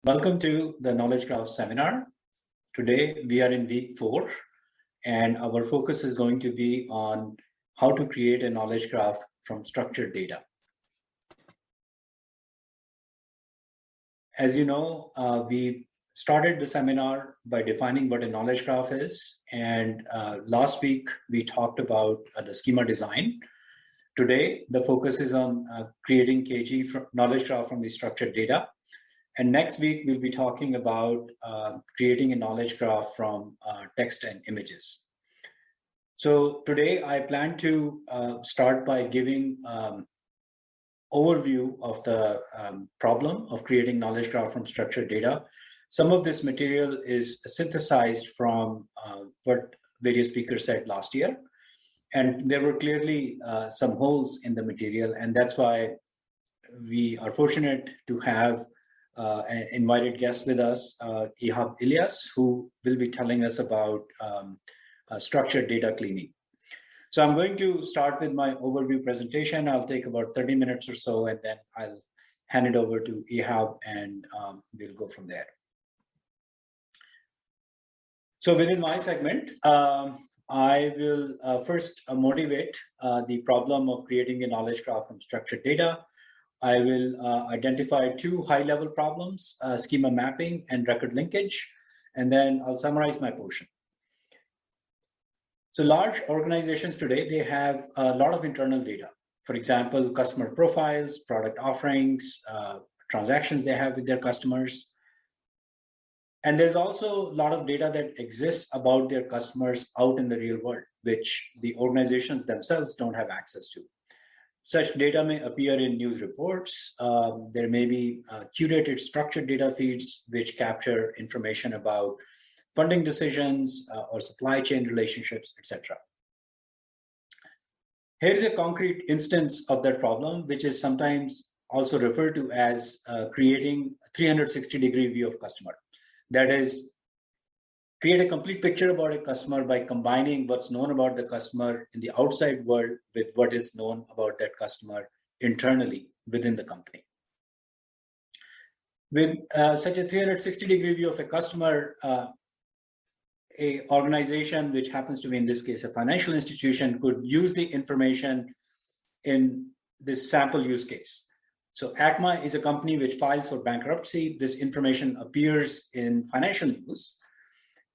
Welcome to the Knowledge Graph seminar. Today we are in week 4 and our focus is going to be on how to create a knowledge graph from structured data. As you know, we started the seminar by defining what a knowledge graph is, and last week we talked about the schema design. Today the focus is on creating KG knowledge graph from the structured data. And next week, we'll be talking about creating a knowledge graph from text and images. So today, I plan to start by giving overview of the problem of creating knowledge graph from structured data. Some of this material is synthesized from what various speakers said last year. And there were clearly some holes in the material. And that's why we are fortunate to have an invited guest with us, Ihab Ilyas, who will be telling us about structured data cleaning. So I'm going to start with my overview presentation. I'll take about 30 minutes or so, and then I'll hand it over to Ihab, and we'll go from there. So within my segment, I will first motivate the problem of creating a knowledge graph from structured data. I will identify 2 high-level problems, schema mapping and record linkage, and then I'll summarize my portion. So large organizations today, they have a lot of internal data. For example, customer profiles, product offerings, transactions they have with their customers. And there's also a lot of data that exists about their customers out in the real world, which the organizations themselves don't have access to. Such data may appear in news reports. There may be curated structured data feeds which capture information about funding decisions or supply chain relationships, etc. Here is a concrete instance of that problem, which is sometimes also referred to as creating a 360-degree view of customer. That is, create a complete picture about a customer by combining what's known about the customer in the outside world with what is known about that customer internally within the company. With such a 360-degree view of a customer, a organization, which happens to be in this case a financial institution, could use the information in this sample use case. So ACMA is a company which files for bankruptcy. This information appears in financial news.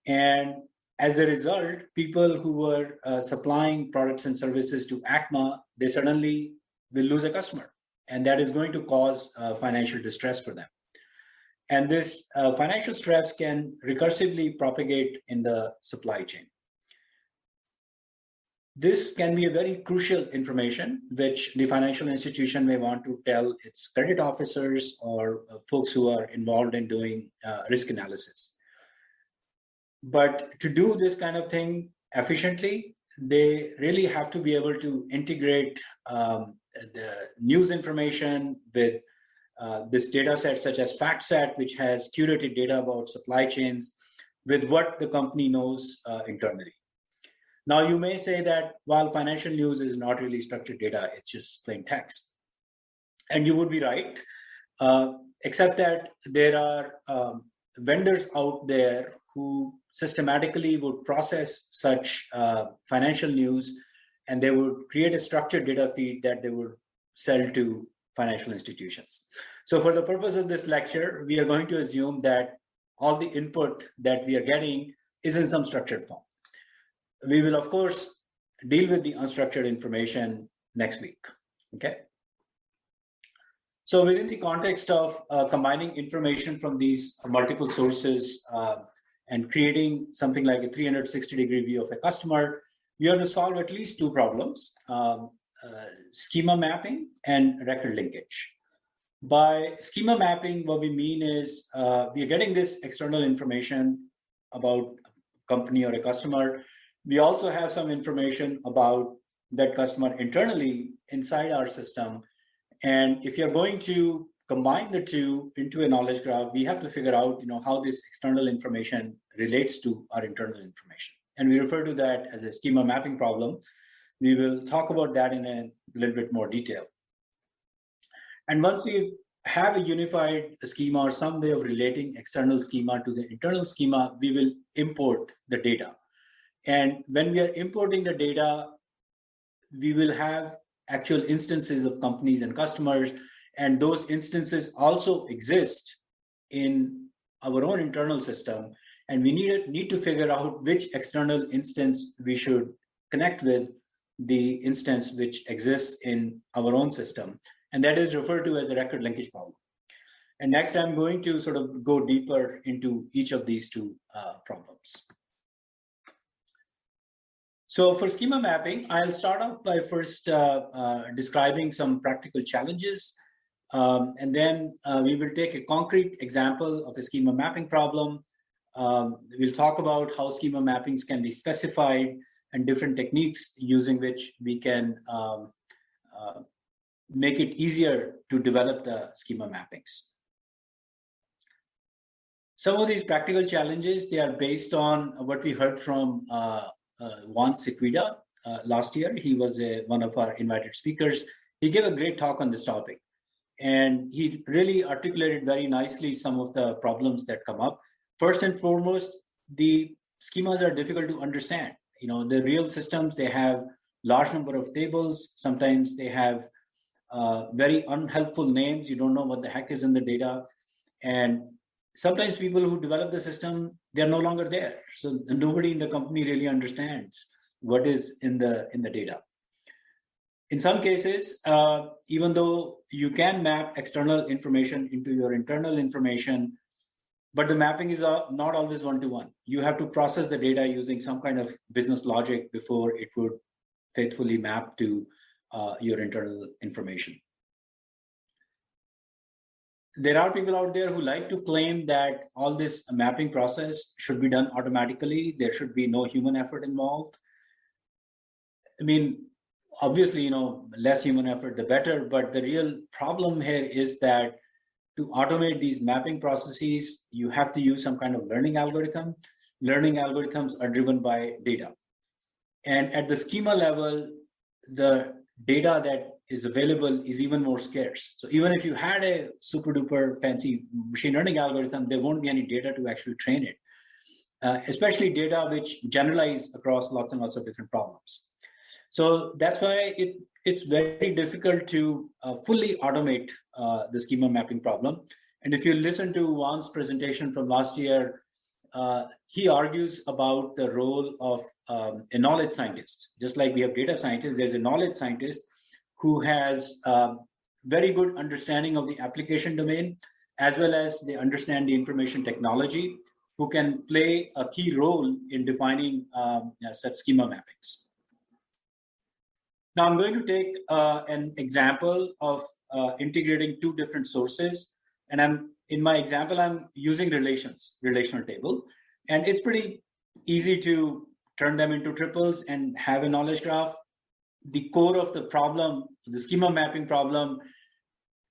And as a result, people who were supplying products and services to ACMA, they suddenly will lose a customer. And that is going to cause financial distress for them. And this financial stress can recursively propagate in the supply chain. This can be a very crucial information, which the financial institution may want to tell its credit officers or folks who are involved in doing risk analysis. But to do this kind of thing efficiently, they really have to be able to integrate the news information with this data set, such as FactSet, which has curated data about supply chains, with what the company knows internally. Now, you may say that while financial news is not really structured data, it's just plain text. And you would be right, except that there are vendors out there who systematically would process such financial news, and they would create a structured data feed that they would sell to financial institutions. So for the purpose of this lecture, we are going to assume that all the input that we are getting is in some structured form. We will, of course, deal with the unstructured information next week, okay? So within the context of combining information from these multiple sources and creating something like a 360-degree view of a customer, we have to solve at least 2 problems, schema mapping and record linkage. By schema mapping, what we mean is we are getting this external information about a company or a customer. We also have some information about that customer internally inside our system. And if you're going to combine the 2 into a knowledge graph, we have to figure out, how this external information relates to our internal information. And we refer to that as a schema mapping problem. We will talk about that in a little bit more detail. And once we've have a unified schema or some way of relating external schema to the internal schema, we will import the data. And when we are importing the data, we will have actual instances of companies and customers, and those instances also exist in our own internal system. And we need to figure out which external instance we should connect with the instance which exists in our own system. And that is referred to as a record linkage problem. And next, I'm going to sort of go deeper into each of these two problems. So for schema mapping, I'll start off by first describing some practical challenges. And then we will take a concrete example of a schema mapping problem. We'll talk about how schema mappings can be specified and different techniques using which we can make it easier to develop the schema mappings. Some of these practical challenges, they are based on what we heard from Juan Sequida last year. He was one of our invited speakers. He gave a great talk on this topic. And he really articulated very nicely some of the problems that come up. First and foremost, the schemas are difficult to understand. You know, the real systems, they have large number of tables. Sometimes they have very unhelpful names. You don't know what the heck is in the data. And sometimes people who develop the system, they're no longer there. So nobody in the company really understands what is in the data. In some cases, even though you can map external information into your internal information, but the mapping is not always one-to-one. You have to process the data using some kind of business logic before it would faithfully map to your internal information. There are people out there who like to claim that all this mapping process should be done automatically. There should be no human effort involved. I mean, obviously, you know, less human effort, the better. But the real problem here is that to automate these mapping processes, you have to use some kind of learning algorithm. Learning algorithms are driven by data. And at the schema level, the data that is available is even more scarce. So even if you had a super duper fancy machine learning algorithm, there won't be any data to actually train it, especially data which generalize across lots and lots of different problems. So that's why it's very difficult to fully automate the schema mapping problem. And if you listen to Juan's presentation from last year, he argues about the role of a knowledge scientist. Just like we have data scientists, there's a knowledge scientist who has very good understanding of the application domain, as well as they understand the information technology, who can play a key role in defining such schema mappings. Now I'm going to take an example of integrating two different sources. And in my example, I'm using relational table. And it's pretty easy to turn them into triples and have a knowledge graph. The core of the problem, the schema mapping problem,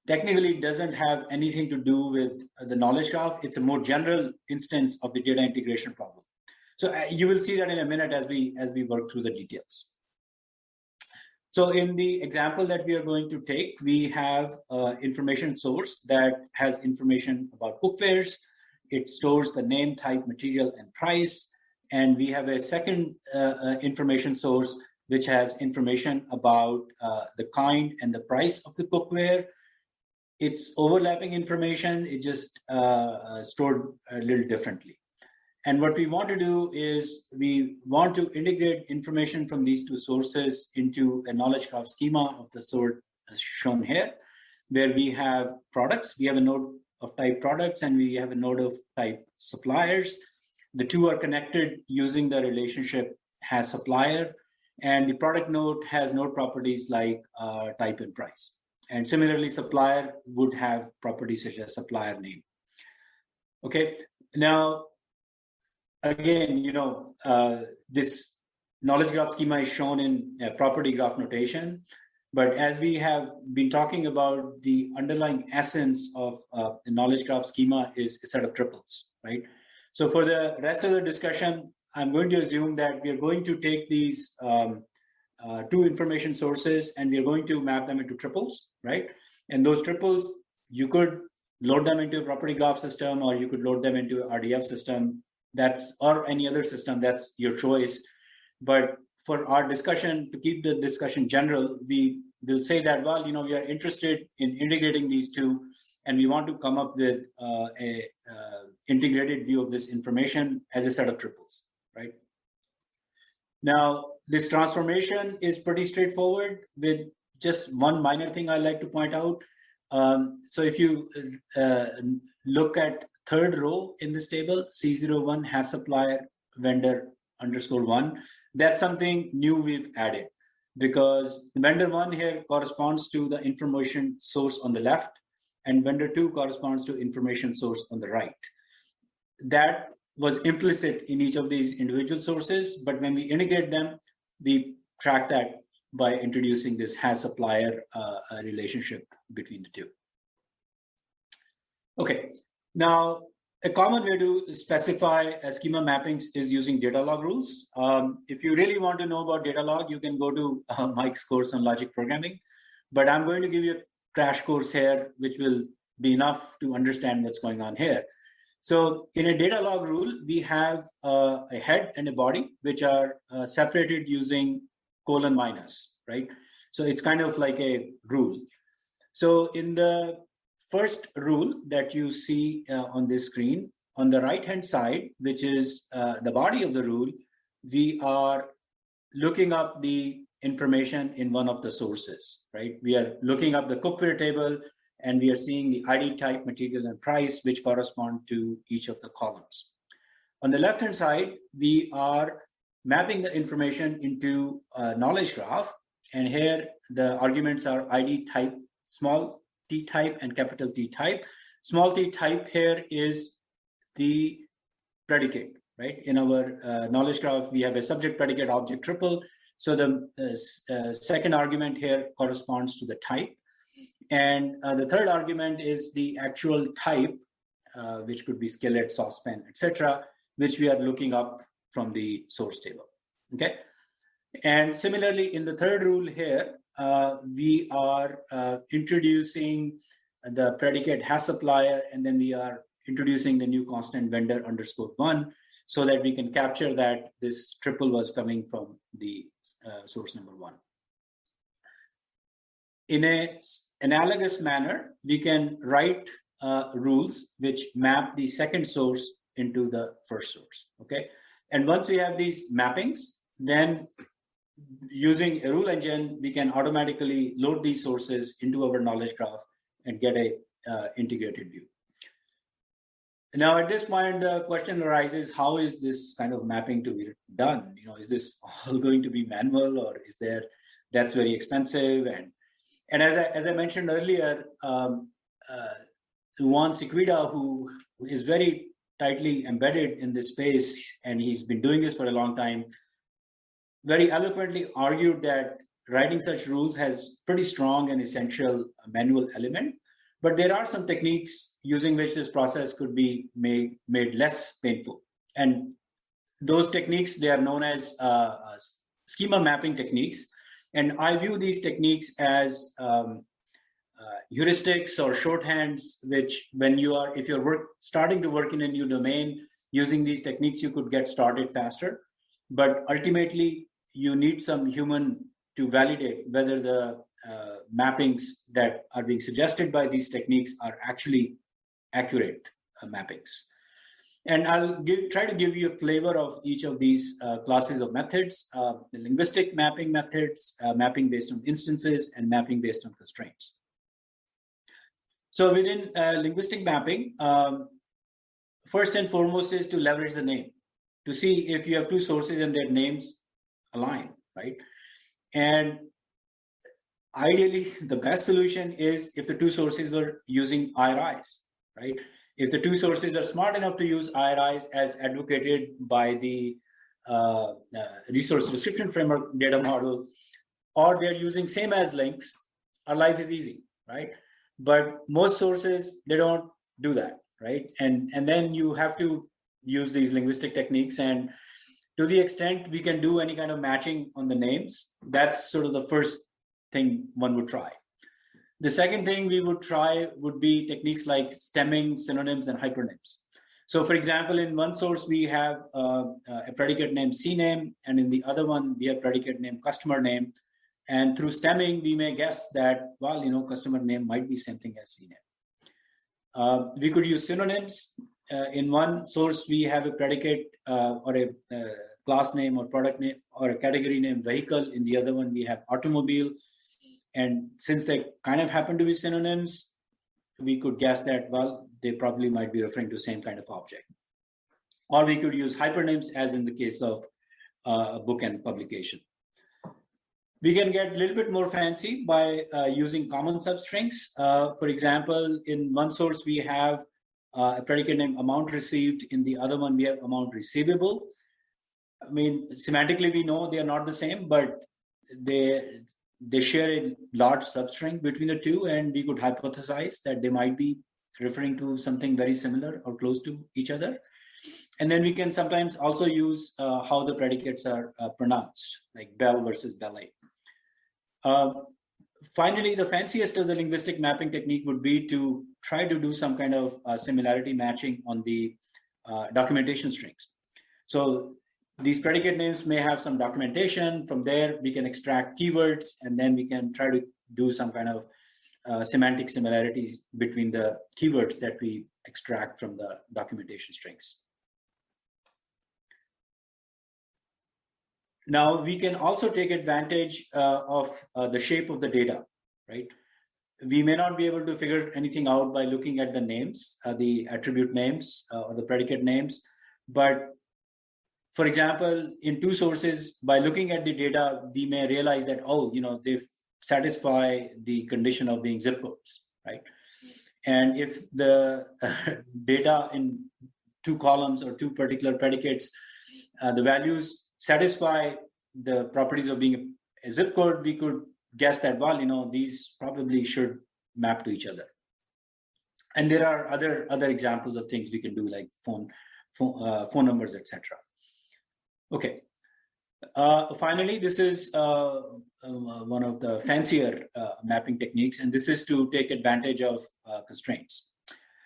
technically doesn't have anything to do with the knowledge graph. It's a more general instance of the data integration problem. So you will see that in a minute as we work through the details. So in the example that we are going to take, we have information source that has information about cookwares. It stores the name, type, material, and price. And we have a second information source which has information about the kind and the price of the cookware. It's overlapping information. It just stored a little differently. And what we want to do is we want to integrate information from these two sources into a knowledge graph schema of the sort as shown here, where we have products. We have a node of type products and we have a node of type suppliers. The two are connected using the relationship has supplier, and the product node has node properties like type and price. And similarly, supplier would have properties such as supplier name. Okay, now, again, you know, this knowledge graph schema is shown in property graph notation. But as we have been talking about, the underlying essence of the knowledge graph schema is a set of triples, right? So for the rest of the discussion, I'm going to assume that we are going to take these two information sources and we are going to map them into triples, right? And those triples you could load them into a property graph system, or you could load them into a RDF system. Or any other system. That's your choice. But for our discussion, to keep the discussion general, we will say that, well, we are interested in integrating these two, and we want to come up with a integrated view of this information as a set of triples, right? Now, this transformation is pretty straightforward, with just one minor thing I'd like to point out. So if you look at third row in this table, C01 has supplier vendor _1, that's something new we've added, because vendor 1 here corresponds to the information source on the left, and vendor 2 corresponds to information source on the right. That was implicit in each of these individual sources, but when we integrate them, we track that by introducing this has supplier relationship between the two. Okay, now a common way to specify schema mappings is using data log rules. If you really want to know about data log, you can go to Mike's course on logic programming, but I'm going to give you a crash course here, which will be enough to understand what's going on here. So in a data log rule, we have a head and a body, which are separated using colon minus, right? So it's kind of like a rule. So in the first rule that you see on this screen, on the right-hand side, which is the body of the rule, we are looking up the information in one of the sources, right? We are looking up the cookware table, and we are seeing the ID type, material, and price, which correspond to each of the columns. On the left-hand side, we are mapping the information into a knowledge graph, and here the arguments are ID type, small t type, and capital T type. Small t type here is the predicate, right? In our knowledge graph, we have a subject, predicate, object triple. So the second argument here corresponds to the type. And the third argument is the actual type, which could be skillet, saucepan, etc., which we are looking up from the source table. Okay. And similarly, in the third rule here, we are introducing the predicate has supplier, and then we are introducing the new constant vendor _1, so that we can capture that this triple was coming from the source number 1. In a analogous manner, we can write rules which map the second source into the first source, okay? And once we have these mappings, then using a rule engine, we can automatically load these sources into our knowledge graph and get a integrated view. Now, at this point, the question arises, how is this kind of mapping to be done? Is this all going to be manual, or is there, that's very expensive? And as I mentioned earlier, Juan Sequida, who is very tightly embedded in this space, and he's been doing this for a long time, very eloquently argued that writing such rules has pretty strong and essential manual element, but there are some techniques using which this process could be made less painful. And those techniques, they are known as schema mapping techniques. And I view these techniques as heuristics or shorthands, which if you're starting to work in a new domain, using these techniques, you could get started faster. But ultimately, you need some human to validate whether the mappings that are being suggested by these techniques are actually accurate mappings. And I'll try to give you a flavor of each of these classes of methods: the linguistic mapping methods, mapping based on instances, and mapping based on constraints. So within linguistic mapping, first and foremost is to leverage the name, to see if you have two sources and their names align, right? And ideally, the best solution is if the two sources were using IRIs, right? If the two sources are smart enough to use IRIs as advocated by the resource description framework data model, or they're using same as links, our life is easy, right? But most sources, they don't do that, right? And then you have to use these linguistic techniques, and to the extent we can do any kind of matching on the names, that's sort of the first thing one would try. The second thing we would try would be techniques like stemming, synonyms, and hypernyms. So for example, in one source, we have a predicate name CNAME, and in the other one, we have predicate name customer name. And through stemming, we may guess that, well, customer name might be same thing as CNAME. We could use synonyms. In one source, we have a predicate or a class name or product name or a category name vehicle. In the other one, we have automobile. And since they kind of happen to be synonyms, we could guess that, well, they probably might be referring to the same kind of object. Or we could use hypernyms, as in the case of a book and publication. We can get a little bit more fancy by using common substrings. For example, in one source, we have a predicate name amount received. In the other one, we have amount receivable. I mean, semantically, we know they are not the same, but they share a large substring between the two, and we could hypothesize that they might be referring to something very similar or close to each other. And then we can sometimes also use how the predicates are pronounced, like bell versus ballet. Finally, the fanciest of the linguistic mapping technique would be to try to do some kind of similarity matching on the documentation strings. So these predicate names may have some documentation. From there, we can extract keywords, and then we can try to do some kind of semantic similarities between the keywords that we extract from the documentation strings. Now, we can also take advantage of the shape of the data, right? We may not be able to figure anything out by looking at the names, the attribute names or the predicate names, but for example, in two sources, by looking at the data, we may realize that, oh, they satisfy the condition of being zip codes, right? And if the data in two columns or two particular predicates, the values satisfy the properties of being a zip code, we could guess that, well, these probably should map to each other. And there are other examples of things we can do, like phone numbers, etc. Okay. Finally, this is one of the fancier mapping techniques, and this is to take advantage of constraints.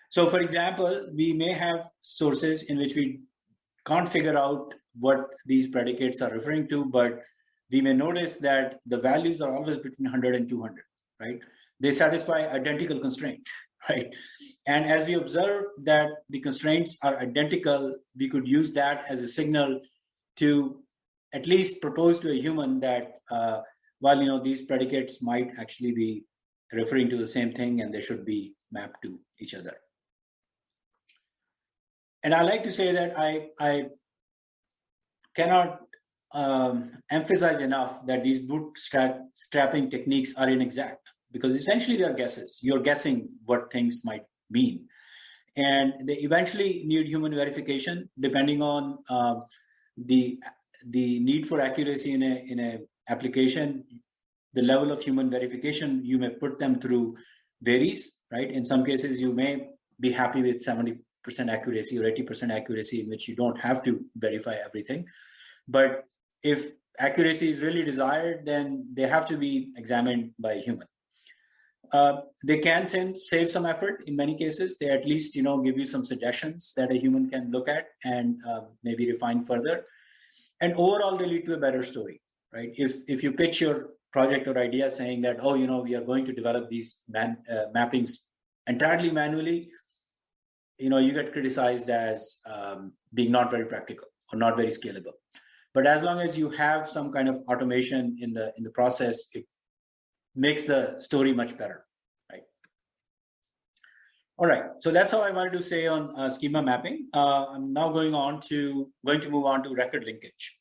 So, for example, we may have sources in which we can't figure out what these predicates are referring to, but we may notice that the values are always between 100 and 200, right? They satisfy identical constraint, right? And as we observe that the constraints are identical, we could use that as a signal to at least propose to a human that, these predicates might actually be referring to the same thing and they should be mapped to each other. And I like to say that I cannot emphasize enough that these bootstrapping techniques are inexact, because essentially they are guesses. You're guessing what things might mean. And they eventually need human verification depending on the need for accuracy in a application. The level of human verification you may put them through varies, right? In some cases, you may be happy with 70% accuracy or 80% accuracy, in which you don't have to verify everything. But if accuracy is really desired, then they have to be examined by a human. They can save some effort in many cases. They at least, give you some suggestions that a human can look at and maybe refine further. And overall, they lead to a better story, right? If you pitch your project or idea saying that, oh, we are going to develop these mappings entirely manually, you get criticized as being not very practical or not very scalable. But as long as you have some kind of automation in the process, it makes the story much better, right? All right, so that's all I wanted to say on schema mapping. I'm now going to move on to record linkage.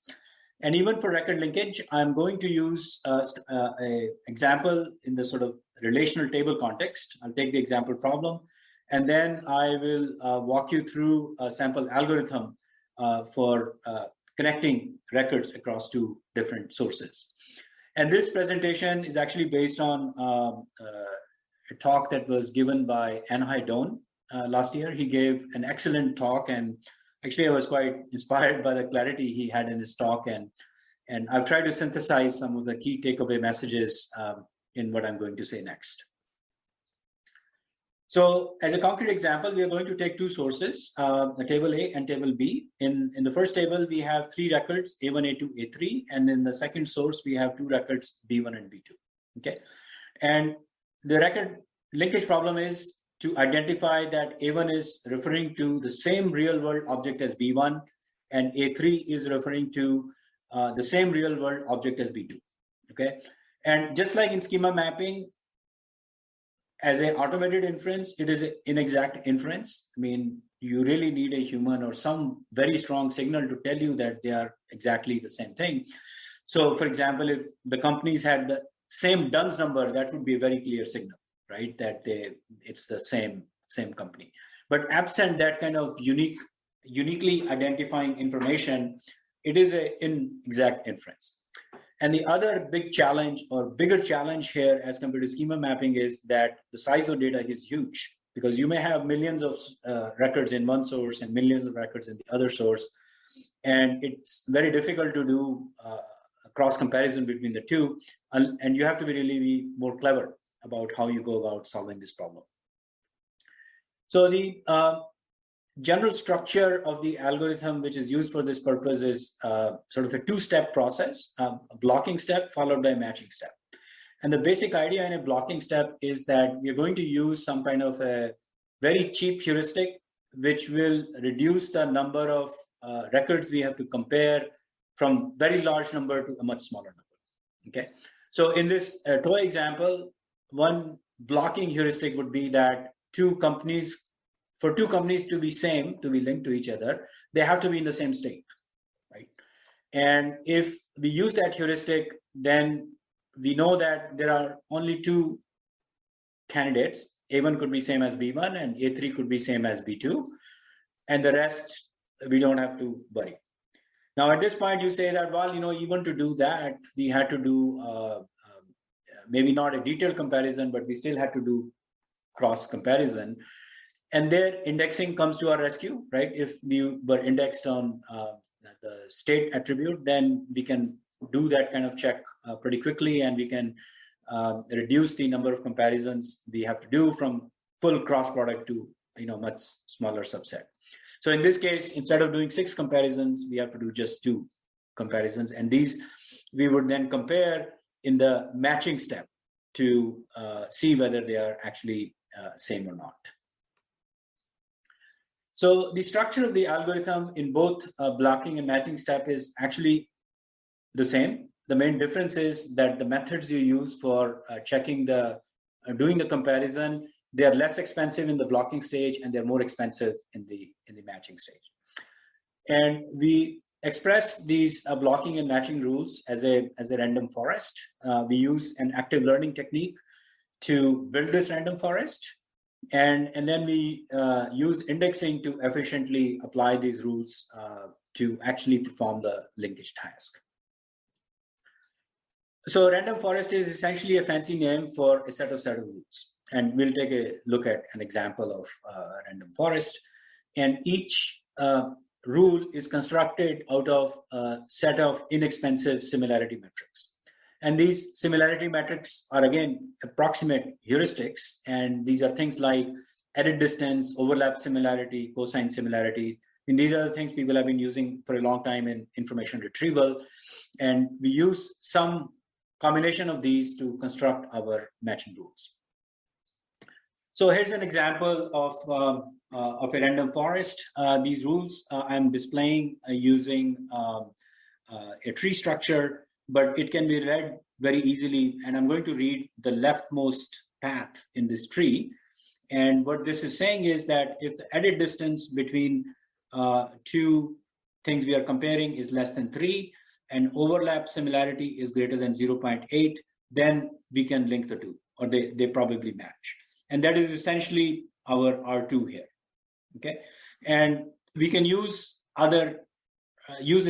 And even for record linkage, I'm going to use an example in the sort of relational table context. I'll take the example problem, and then I will walk you through a sample algorithm for connecting records across two different sources. And this presentation is actually based on a talk that was given by Anhai Doan last year. He gave an excellent talk, and actually I was quite inspired by the clarity he had in his talk, and I've tried to synthesize some of the key takeaway messages in what I'm going to say next. So as a concrete example, we are going to take two sources, the table A and table B. In the first table, we have three records, A1, A2, A3. And in the second source, we have two records, B1 and B2. Okay. And the record linkage problem is to identify that A1 is referring to the same real world object as B1, and A3 is referring to the same real world object as B2. Okay. And just like in schema mapping, as an automated inference, it is an inexact inference. I mean, you really need a human or some very strong signal to tell you that they are exactly the same thing. So, for example, if the companies had the same DUNS number, that would be a very clear signal, right? That it's the same company. But absent that kind of uniquely identifying information, it is an inexact inference. And the other big challenge or bigger challenge here as compared to schema mapping is that the size of data is huge, because you may have millions of records in one source and millions of records in the other source. And it's very difficult to do a cross comparison between the two. And you have to really be more clever about how you go about solving this problem. So the general structure of the algorithm which is used for this purpose is sort of a two-step process, a blocking step followed by a matching step. And the basic idea in a blocking step is that we're going to use some kind of a very cheap heuristic which will reduce the number of records we have to compare from very large number to a much smaller number. Okay, so in this toy example, one blocking heuristic would be that for two companies to be linked to each other, they have to be in the same state, right? And if we use that heuristic, then we know that there are only two candidates. A1 could be same as B1 and A3 could be same as B2. And the rest, we don't have to worry. Now, at this point, you say that, well, even to do that, we had to do maybe not a detailed comparison, but we still had to do cross comparison. And there, indexing comes to our rescue, right? If we were indexed on the state attribute, then we can do that kind of check pretty quickly, and we can reduce the number of comparisons we have to do from full cross product to much smaller subset. So in this case, instead of doing 6 comparisons, we have to do just 2 comparisons, and these we would then compare in the matching step to see whether they are actually same or not. So the structure of the algorithm in both blocking and matching step is actually the same. The main difference is that the methods you use for doing the comparison, they are less expensive in the blocking stage and they're more expensive in the matching stage. And we express these blocking and matching rules as a random forest. We use an active learning technique to build this random forest. And then we use indexing to efficiently apply these rules to actually perform the linkage task. So random forest is essentially a fancy name for a set of rules. And we'll take a look at an example of random forest. And each rule is constructed out of a set of inexpensive similarity metrics. And these similarity metrics are, again, approximate heuristics. And these are things like edit distance, overlap similarity, cosine similarity. And these are the things people have been using for a long time in information retrieval. And we use some combination of these to construct our matching rules. So here's an example of a random forest. These rules I'm displaying using a tree structure, but it can be read very easily. And I'm going to read the leftmost path in this tree. And what this is saying is that if the edit distance between two things we are comparing is less than 3 and overlap similarity is greater than 0.8, then we can link the two, or they probably match. And that is essentially our R2 here, okay? And we can use a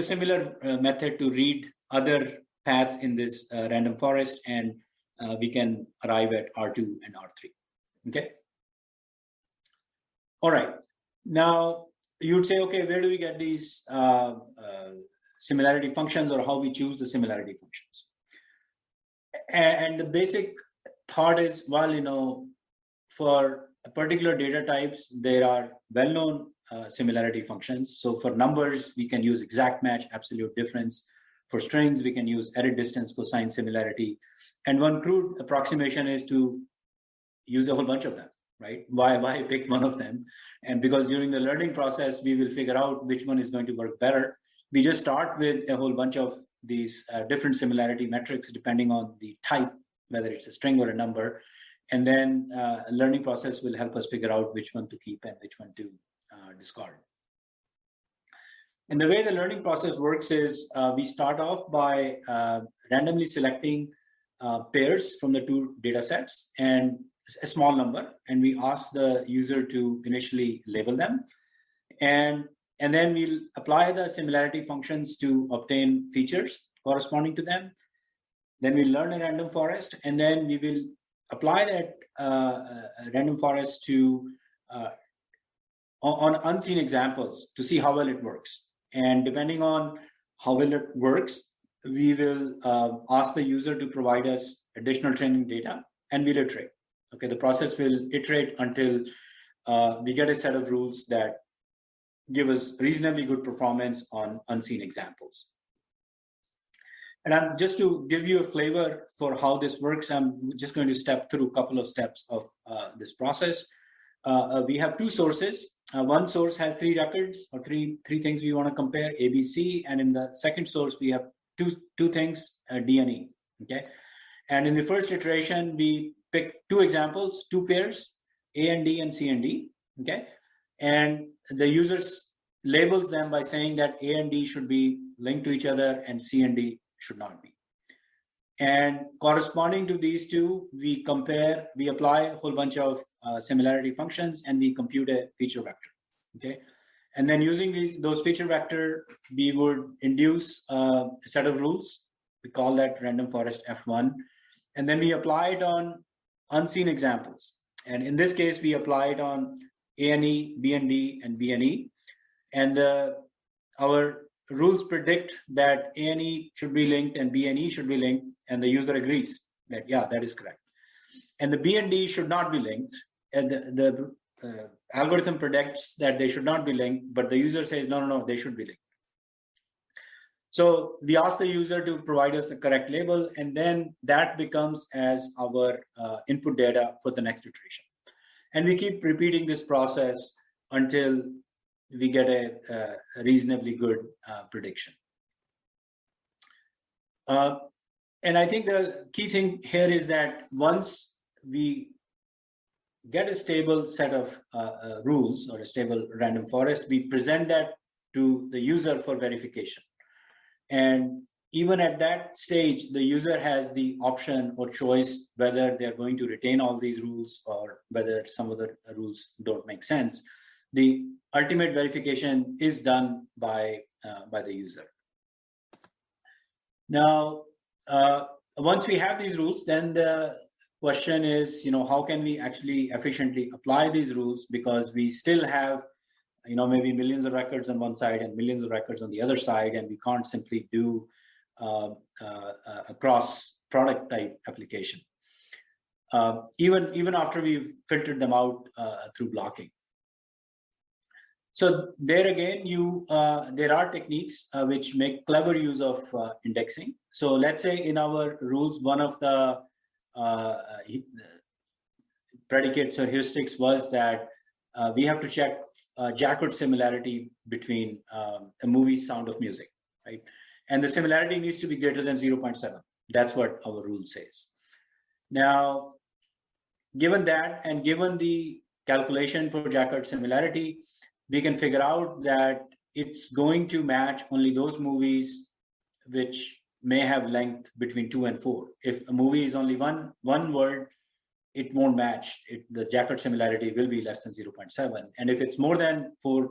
similar method to read other paths in this random forest, and we can arrive at R2 and R3, okay? All right, now you'd say, okay, where do we get these similarity functions, or how we choose the similarity functions? And the basic thought is, well, for particular data types, there are well-known similarity functions. So for numbers, we can use exact match, absolute difference. For strings, we can use edit distance, cosine similarity. And one crude approximation is to use a whole bunch of them, right? Why pick one of them? And because during the learning process, we will figure out which one is going to work better. We just start with a whole bunch of these different similarity metrics depending on the type, whether it's a string or a number. And then a learning process will help us figure out which one to keep and which one to discard. And the way the learning process works is we start off by randomly selecting pairs from the two data sets and a small number, and we ask the user to initially label them. And then we'll apply the similarity functions to obtain features corresponding to them. Then we learn a random forest, and then we will apply that random forest to on unseen examples to see how well it works. And depending on how well it works, we will ask the user to provide us additional training data, and we'll iterate. Okay, the process will iterate until we get a set of rules that give us reasonably good performance on unseen examples. And I'm just to give you a flavor for how this works, I'm just going to step through a couple of steps of this process. We have two sources. One source has three records or three things we want to compare, A, B, C, and in the second source we have two things, D and E. Okay, and in the first iteration we pick two examples, two pairs, A and D and C and D. Okay, and the user labels them by saying that A and D should be linked to each other and C and D should not be. And corresponding to these two, we apply a whole bunch of similarity functions, and we compute a feature vector. Okay, and then using those feature vector, we would induce a set of rules. We call that random forest F1, and then we apply it on unseen examples. And in this case, we apply it on A and E, B and D, and B and E. And our rules predict that A and E should be linked and B and E should be linked, and the user agrees that, yeah, that is correct. And the B and D should not be linked, and the algorithm predicts that they should not be linked, but the user says, no, they should be linked. So we ask the user to provide us the correct label, and then that becomes as our input data for the next iteration. And we keep repeating this process until we get a reasonably good prediction. And I think the key thing here is that once we get a stable set of rules or a stable random forest, we present that to the user for verification. And even at that stage, the user has the option or choice whether they're going to retain all these rules or whether some of the rules don't make sense. The ultimate verification is done by the user. Now, once we have these rules, then the question is, how can we actually efficiently apply these rules? Because we still have, maybe millions of records on one side and millions of records on the other side, and we can't simply do a cross-product type application, even after we've filtered them out through blocking. So there again, there are techniques which make clever use of indexing. So let's say in our rules, one of the predicates or heuristics was that we have to check Jacquard similarity between a movie's Sound of Music, right? And the similarity needs to be greater than 0.7. That's what our rule says. Now, given that, and given the calculation for Jacquard similarity, we can figure out that it's going to match only those movies which may have length between 2 and 4. If a movie is only one word, it won't match. The Jacquard similarity will be less than 0.7. And if it's more than 4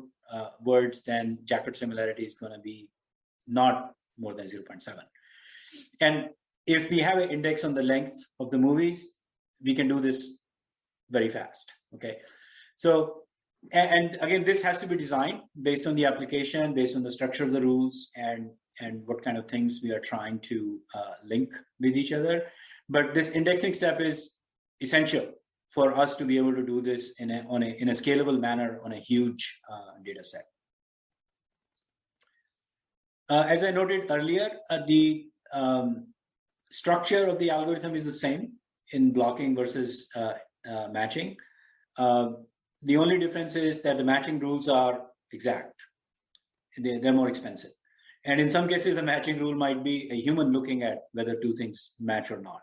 words, then Jacquard similarity is going to be not more than 0.7. And if we have an index on the length of the movies, we can do this very fast. Okay. So, and again, this has to be designed based on the application, based on the structure of the rules, and what kind of things we are trying to link with each other. But this indexing step is essential for us to be able to do this in a scalable manner on a huge data set. As I noted earlier, the structure of the algorithm is the same in blocking versus matching. The only difference is that the matching rules are exact. They're more expensive. And in some cases, the matching rule might be a human looking at whether two things match or not.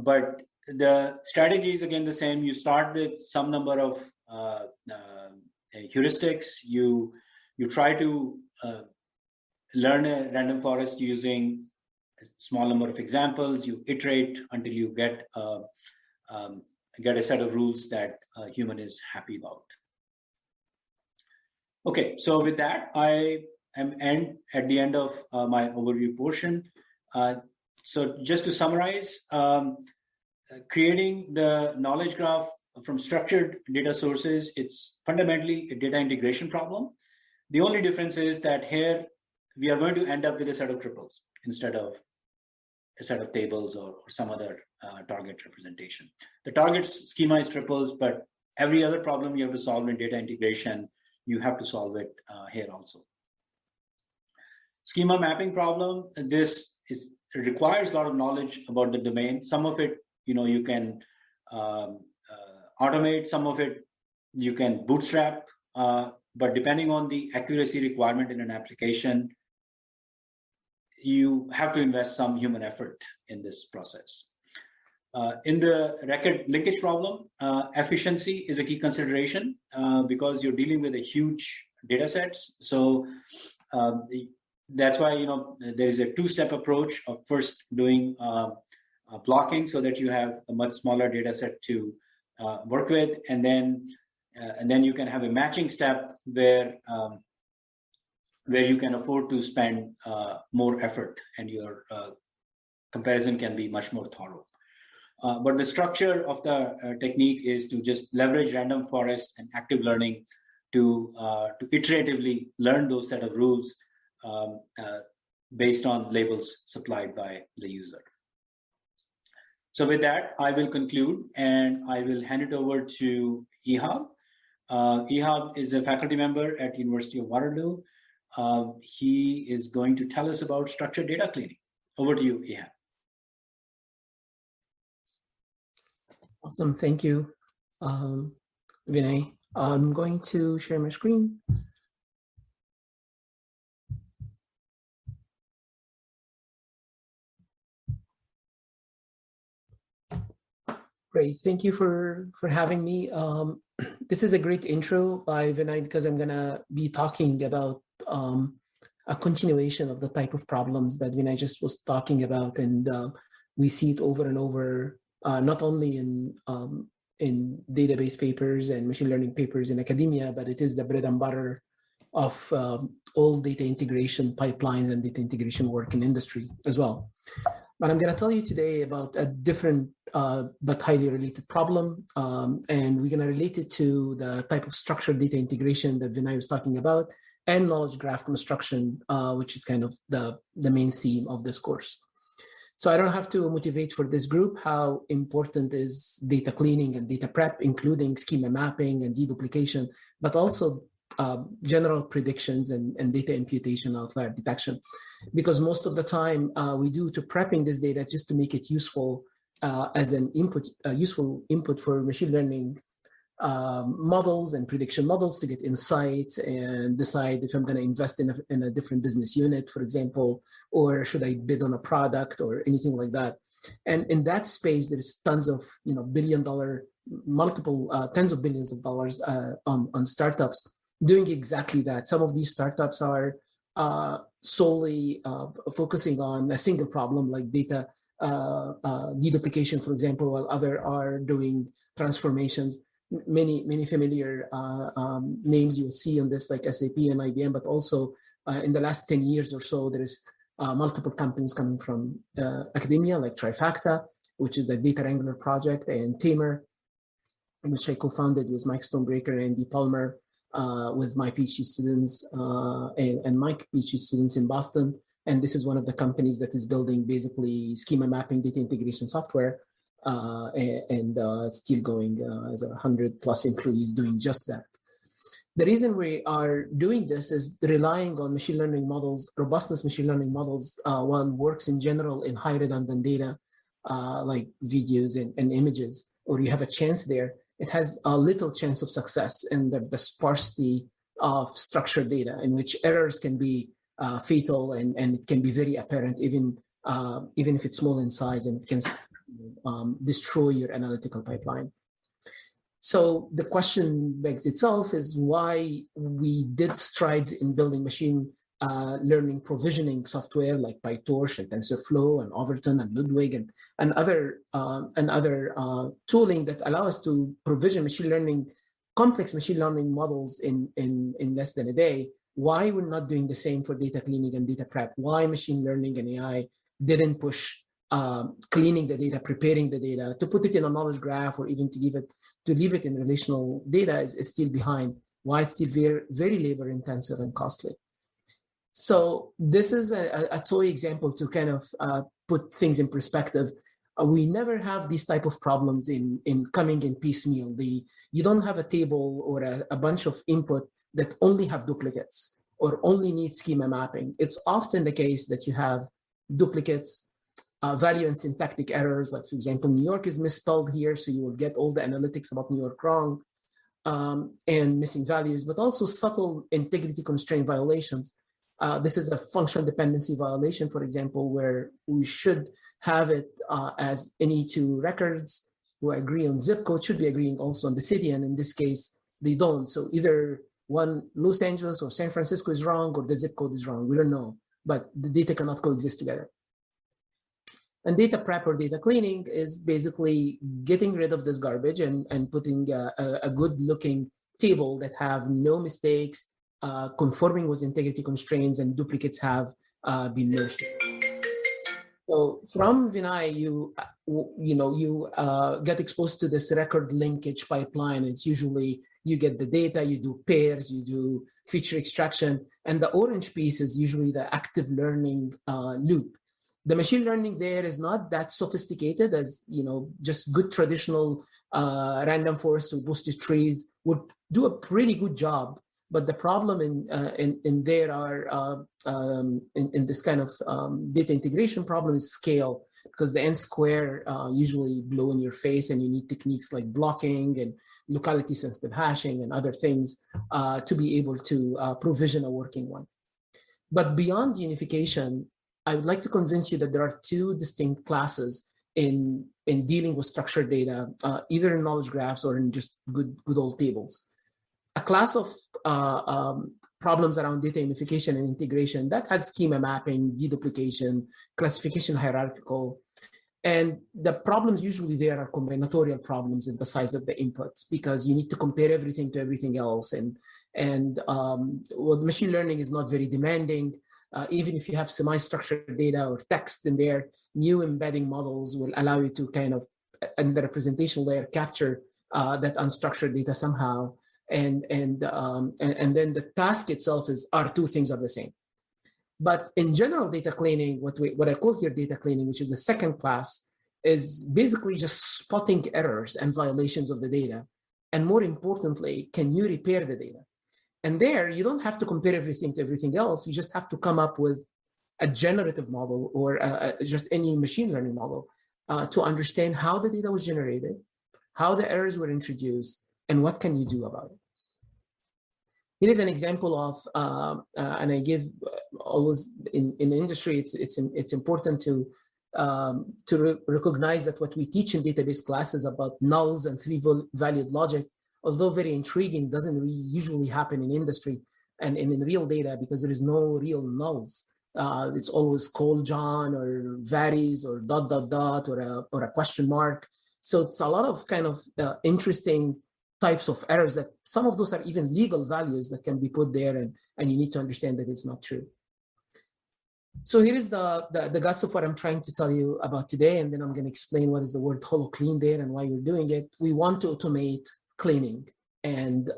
But the strategy is again the same. You start with some number of heuristics. You try to learn a random forest using a small number of examples. You iterate until you get a set of rules that a human is happy about. Okay, so with that, I am at the end of my overview portion. So just to summarize, creating the knowledge graph from structured data sources, it's fundamentally a data integration problem. The only difference is that here we are going to end up with a set of triples instead of a set of tables or some other target representation. The target schema is triples, but every other problem you have to solve in data integration, you have to solve it here also. Schema mapping problem, this requires a lot of knowledge about the domain. Some of it, you can automate, some of it you can bootstrap, but depending on the accuracy requirement in an application, you have to invest some human effort in this process. In the record linkage problem, efficiency is a key consideration because you're dealing with a huge data sets. So that's why there is a two-step approach of first doing blocking so that you have a much smaller data set to work with, and then you can have a matching step where you can afford to spend more effort and your comparison can be much more thorough. But the structure of the technique is to just leverage random forest and active learning to iteratively learn those set of rules based on labels supplied by the user. So with that, I will conclude and I will hand it over to Ihab. Ihab is a faculty member at University of Waterloo. He is going to tell us about structured data cleaning. Over to you, Ihab. Awesome, thank you, Vinay. I'm going to share my screen. Great, thank you for having me. This is a great intro by Vinay because I'm gonna be talking about a continuation of the type of problems that Vinay just was talking about, and we see it over and over, not only in database papers and machine learning papers in academia, but it is the bread and butter of all data integration pipelines and data integration work in industry as well. But I'm going to tell you today about a different but highly related problem, and we're going to relate it to the type of structured data integration that Vinay was talking about, and knowledge graph construction, which is kind of the main theme of this course. So I don't have to motivate for this group how important is data cleaning and data prep, including schema mapping and deduplication, but also general predictions and data imputation, outlier detection. Because most of the time we do to prepping this data just to make it useful as an input, useful input for machine learning models and prediction models to get insights and decide if I'm going to invest in a different business unit, for example, or should I bid on a product or anything like that. And in that space, there's tons of billion-dollar, multiple tens of billions of dollars on startups doing exactly that. Some of these startups are solely focusing on a single problem like data deduplication, for example, while others are doing transformations. Many familiar names you will see on this, like SAP and IBM, but also in the last 10 years or so, there is multiple companies coming from academia, like Trifacta, which is the Data Wrangler project, and Tamer, which I co-founded with Mike Stonebreaker and Andy Palmer, with my PhD students and my PhD students in Boston. And this is one of the companies that is building basically schema mapping data integration software and it's still going as 100+ employees doing just that. The reason we are doing this is relying on machine learning models, robustness machine learning models, while works in general in high redundant data, like videos and images, or you have a chance there, it has a little chance of success in the sparsity of structured data, in which errors can be fatal and it can be very apparent, even if it's small in size, and it can destroy your analytical pipeline. So the question begs itself is why we did strides in building machine learning provisioning software like PyTorch and TensorFlow and Overton and Ludwig and other tooling that allow us to provision complex machine learning models in less than a day. Why we're not doing the same for data cleaning and data prep? Why machine learning and AI didn't push cleaning the data, preparing the data, to put it in a knowledge graph, or even to leave it in relational data is still behind. Why it's still very, very labor intensive and costly. So this is a toy example to kind of put things in perspective. We never have these type of problems in coming in piecemeal. You don't have a table or a bunch of input that only have duplicates or only need schema mapping. It's often the case that you have duplicates, value and syntactic errors, like for example, New York is misspelled here, so you will get all the analytics about New York wrong, and missing values, but also subtle integrity constraint violations. This is a functional dependency violation, for example, where we should have it as any two records who agree on zip code should be agreeing also on the city, and in this case, they don't. So either one, Los Angeles or San Francisco is wrong, or the zip code is wrong. We don't know, but the data cannot coexist together. And data prep or data cleaning is basically getting rid of this garbage and putting a good looking table that have no mistakes, conforming with integrity constraints, and duplicates have been merged. So from Vinay, you get exposed to this record linkage pipeline. It's usually you get the data, you do pairs, you do feature extraction, and the orange piece is usually the active learning loop. The machine learning there is not that sophisticated as, just good traditional random forest or boosted trees would do a pretty good job. But the problem in there are in this kind of data integration problem is scale, because the n square usually blow in your face, and you need techniques like blocking and locality sensitive hashing and other things to be able to provision a working one. But beyond unification, I would like to convince you that there are two distinct classes in dealing with structured data, either in knowledge graphs or in just good old tables. A class of problems around data unification and integration that has schema mapping, deduplication, classification hierarchical. And the problems usually there are combinatorial problems in the size of the inputs, because you need to compare everything to everything else. And machine learning is not very demanding. Even if you have semi-structured data or text in there, new embedding models will allow you to kind of, in the representation layer, capture that unstructured data somehow. And then the task itself are two things are the same. But in general data cleaning, what I call here data cleaning, which is the second class, is basically just spotting errors and violations of the data. And more importantly, can you repair the data? And there, you don't have to compare everything to everything else. You just have to come up with a generative model or just any machine learning model to understand how the data was generated, how the errors were introduced, and what can you do about it. Here is an example of, and I give always in the industry, it's important to recognize that what we teach in database classes about nulls and three-valued logic, although very intriguing, doesn't really usually happen in industry and in real data, because there is no real nulls. It's always call John or varies or ... or a question mark. So it's a lot of kind of interesting types of errors that some of those are even legal values that can be put there, and you need to understand that it's not true. So here is the guts of what I'm trying to tell you about today, and then I'm going to explain what is the word holoclean there and why we're doing it. We want to automate cleaning, and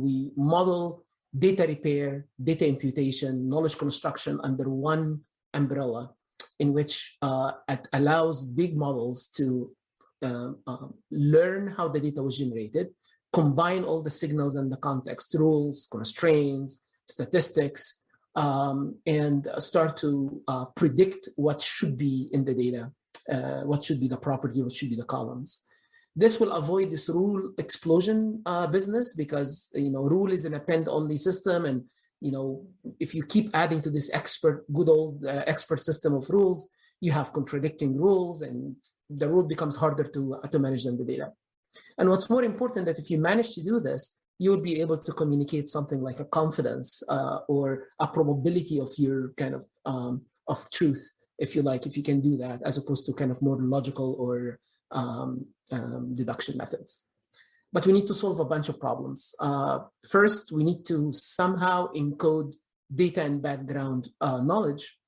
we model data repair, data imputation, knowledge construction under one umbrella. in which it allows big models to learn how the data was generated, combine all the signals and the context, rules, constraints, statistics, and start to predict what should be in the data, what should be the property, what should be the columns. This will avoid this rule explosion business, because rule is an append-only system, and if you keep adding to this good old expert system of rules, you have contradicting rules, and the rule becomes harder to manage than the data. And what's more important, that if you manage to do this, you would be able to communicate something like a confidence or a probability of your kind of truth, if you like, if you can do that, as opposed to kind of more logical or deduction methods. But we need to solve a bunch of problems. First, we need to somehow encode data and background knowledge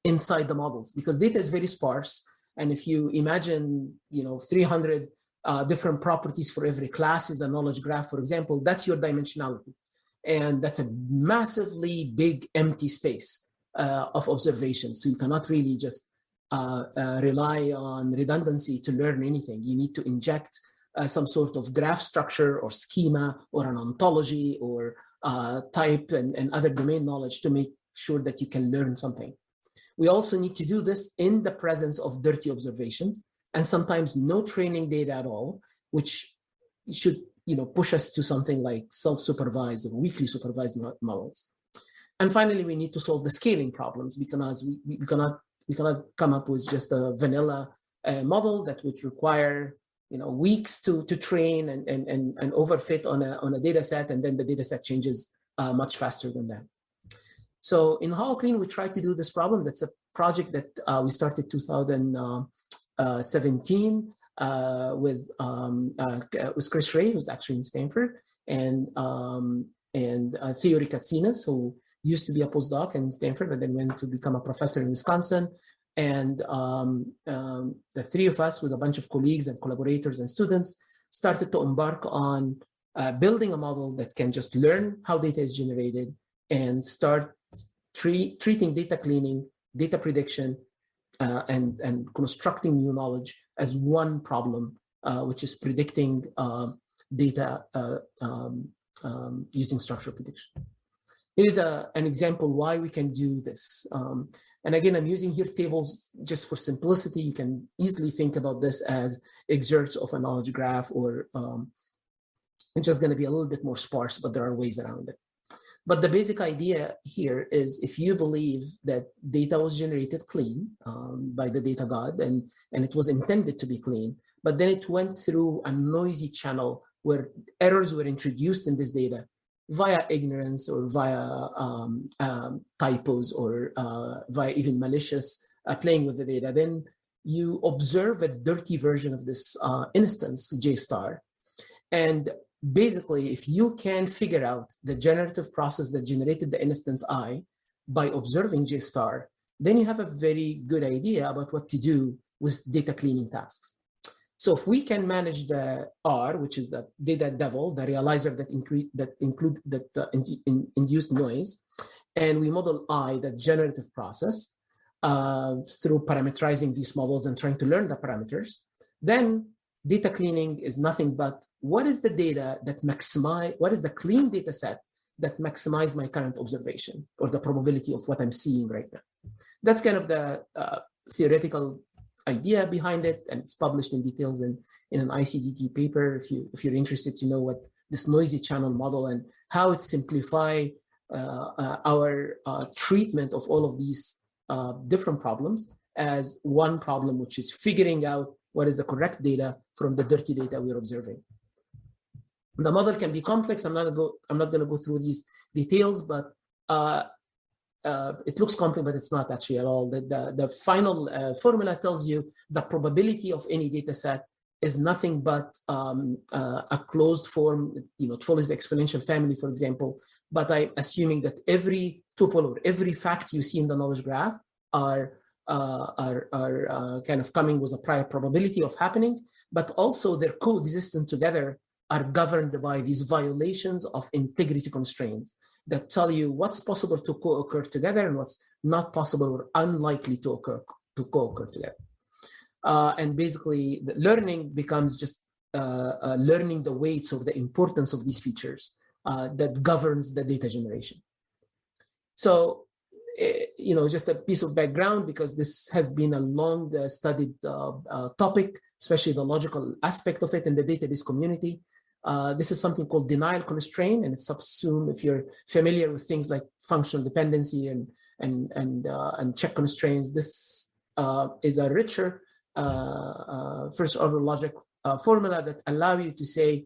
inside the models, because data is very sparse. And if you imagine, 300 different properties for every class is a knowledge graph, for example, that's your dimensionality. And that's a massively big empty space of observation. So you cannot really just rely on redundancy to learn anything. You need to inject some sort of graph structure or schema or an ontology or type and other domain knowledge to make sure that you can learn something. We also need to do this in the presence of dirty observations and sometimes no training data at all, which should push us to something like self-supervised or weakly supervised models. And finally, we need to solve the scaling problems, because we cannot come up with just a vanilla model that would require weeks to train and overfit on a data set, and then the data set changes much faster than that. So in HoloClean, we tried to do this problem. That's a project that we started 2017 with Chris Ray, who's actually in Stanford, and Theo Katsinas, who used to be a postdoc in Stanford, but then went to become a professor in Wisconsin. And the three of us, with a bunch of colleagues and collaborators and students, started to embark on building a model that can just learn how data is generated and start treating data cleaning, data prediction, and constructing new knowledge as one problem, which is predicting data using structural prediction. Here is an example why we can do this. And again, I'm using here tables just for simplicity. You can easily think about this as excerpts of a knowledge graph, or it's just going to be a little bit more sparse, but there are ways around it. But the basic idea here is, if you believe that data was generated clean by the data god, and it was intended to be clean, but then it went through a noisy channel where errors were introduced in this data via ignorance or via typos or via even malicious playing with the data, then you observe a dirty version of this instance, JSTAR. And basically, if you can figure out the generative process that generated the instance I by observing JSTAR, then you have a very good idea about what to do with data cleaning tasks. So if we can manage the R, which is the data devil, the realizer that induced noise, and we model I, the generative process, through parameterizing these models and trying to learn the parameters, then data cleaning is nothing but what is the data that what is the clean data set that maximize my current observation or the probability of what I'm seeing right now. That's kind of the theoretical idea behind it, and it's published in details in an ICDT paper if you're interested to know what this noisy channel model and how it simplify our treatment of all of these different problems as one problem, which is figuring out what is the correct data from the dirty data we're observing. The model can be complex. I'm not going to go through these details, but it looks complex, but it's not actually at all. The final formula tells you the probability of any data set is nothing but a closed form. It follows the exponential family, for example. But I'm assuming that every tuple or every fact you see in the knowledge graph are kind of coming with a prior probability of happening, but also they're coexistent together, are governed by these violations of integrity constraints. that tell you what's possible to co-occur together and what's not possible or unlikely to co-occur together. And basically, the learning becomes just learning the weights or the importance of these features that governs the data generation. So, just a piece of background, because this has been a long studied topic, especially the logical aspect of it in the database community. This is something called denial constraint, and it's subsumed, if you're familiar with things like functional dependency and check constraints. This is a richer first order logic formula that allow you to say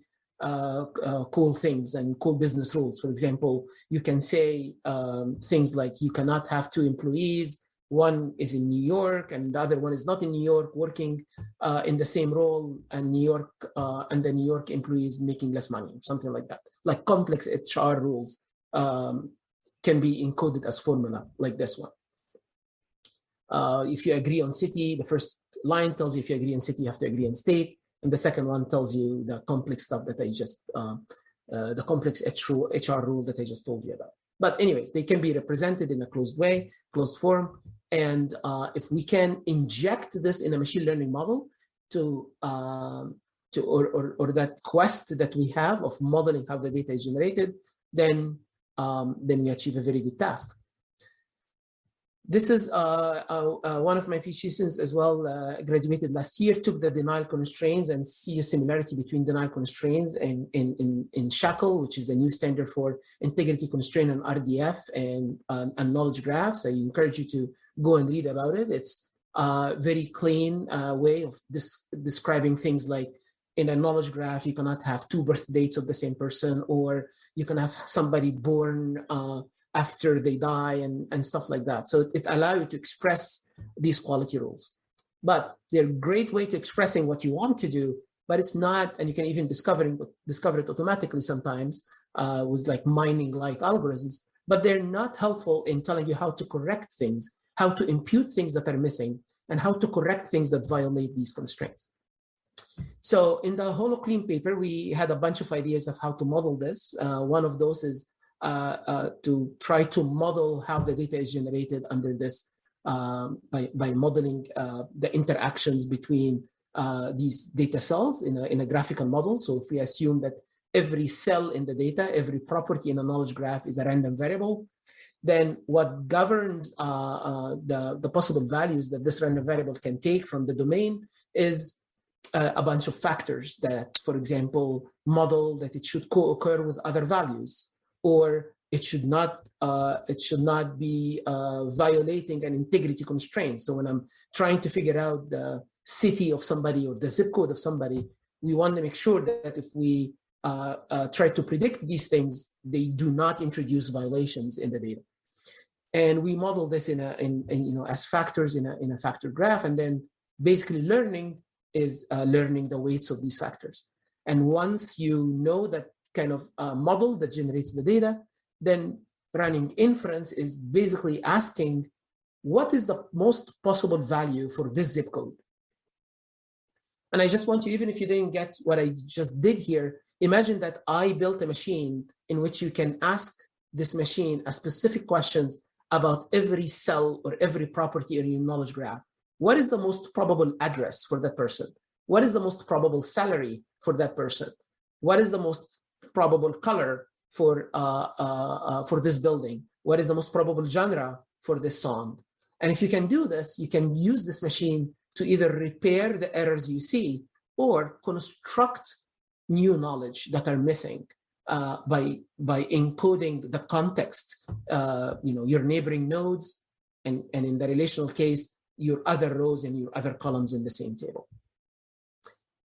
cool things and cool business rules. For example, you can say things like you cannot have two employees. One is in New York and the other one is not in New York, working in the same role, and the New York employees making less money, something like that. Like complex HR rules can be encoded as formula like this one. If you agree on city, the first line tells you if you agree on city, you have to agree on state. And the second one tells you the complex stuff that I just, the complex HR rule that I just told you about. But anyways, they can be represented in a closed way, closed form. And if we can inject this in a machine learning model or that quest that we have of modeling how the data is generated, then we achieve a very good task. This is one of my PhD students as well, graduated last year, took the denial constraints and see a similarity between denial constraints and in SHACL, which is the new standard for integrity constraint on RDF and knowledge graphs. I encourage you to go and read about it. It's a very clean way of describing things like in a knowledge graph, you cannot have two birth dates of the same person, or you can have somebody born after they die and stuff like that. So it allows you to express these quality rules. But they're a great way to expressing what you want to do, but it's not, and you can even discover it automatically sometimes with like mining-like algorithms, but they're not helpful in telling you how to correct things, how to impute things that are missing, and how to correct things that violate these constraints. So in the HoloClean paper, we had a bunch of ideas of how to model this. One of those is to try to model how the data is generated under this by modeling the interactions between these data cells in a graphical model. So if we assume that every cell in the data, every property in a knowledge graph is a random variable, then what governs the possible values that this random variable can take from the domain is a bunch of factors that, for example, model that it should co-occur with other values, or it should not be violating an integrity constraint. So when I'm trying to figure out the city of somebody or the zip code of somebody, we want to make sure that if we try to predict these things, they do not introduce violations in the data. And we model this as factors in a factor graph, and then basically learning is learning the weights of these factors. And once you know that kind of model that generates the data, then running inference is basically asking, what is the most possible value for this zip code? And I just want you, even if you didn't get what I just did here, imagine that I built a machine in which you can ask this machine a specific questions about every cell or every property in your knowledge graph. What is the most probable address for that person? What is the most probable salary for that person? What is the most probable color for this building? What is the most probable genre for this song? And if you can do this, you can use this machine to either repair the errors you see or construct new knowledge that are missing by encoding the context, your neighboring nodes, and in the relational case, your other rows and your other columns in the same table.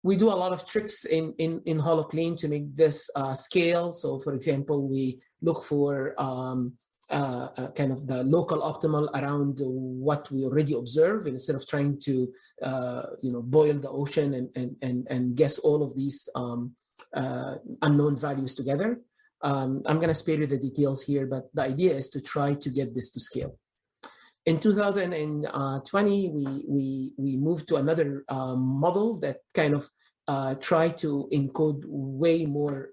We do a lot of tricks in HoloClean to make this scale. So for example, we look for kind of the local optimal around what we already observe, instead of trying to boil the ocean and guess all of these unknown values together. I'm going to spare you the details here, but the idea is to try to get this to scale. In 2020, we moved to another model that kind of tried to encode way more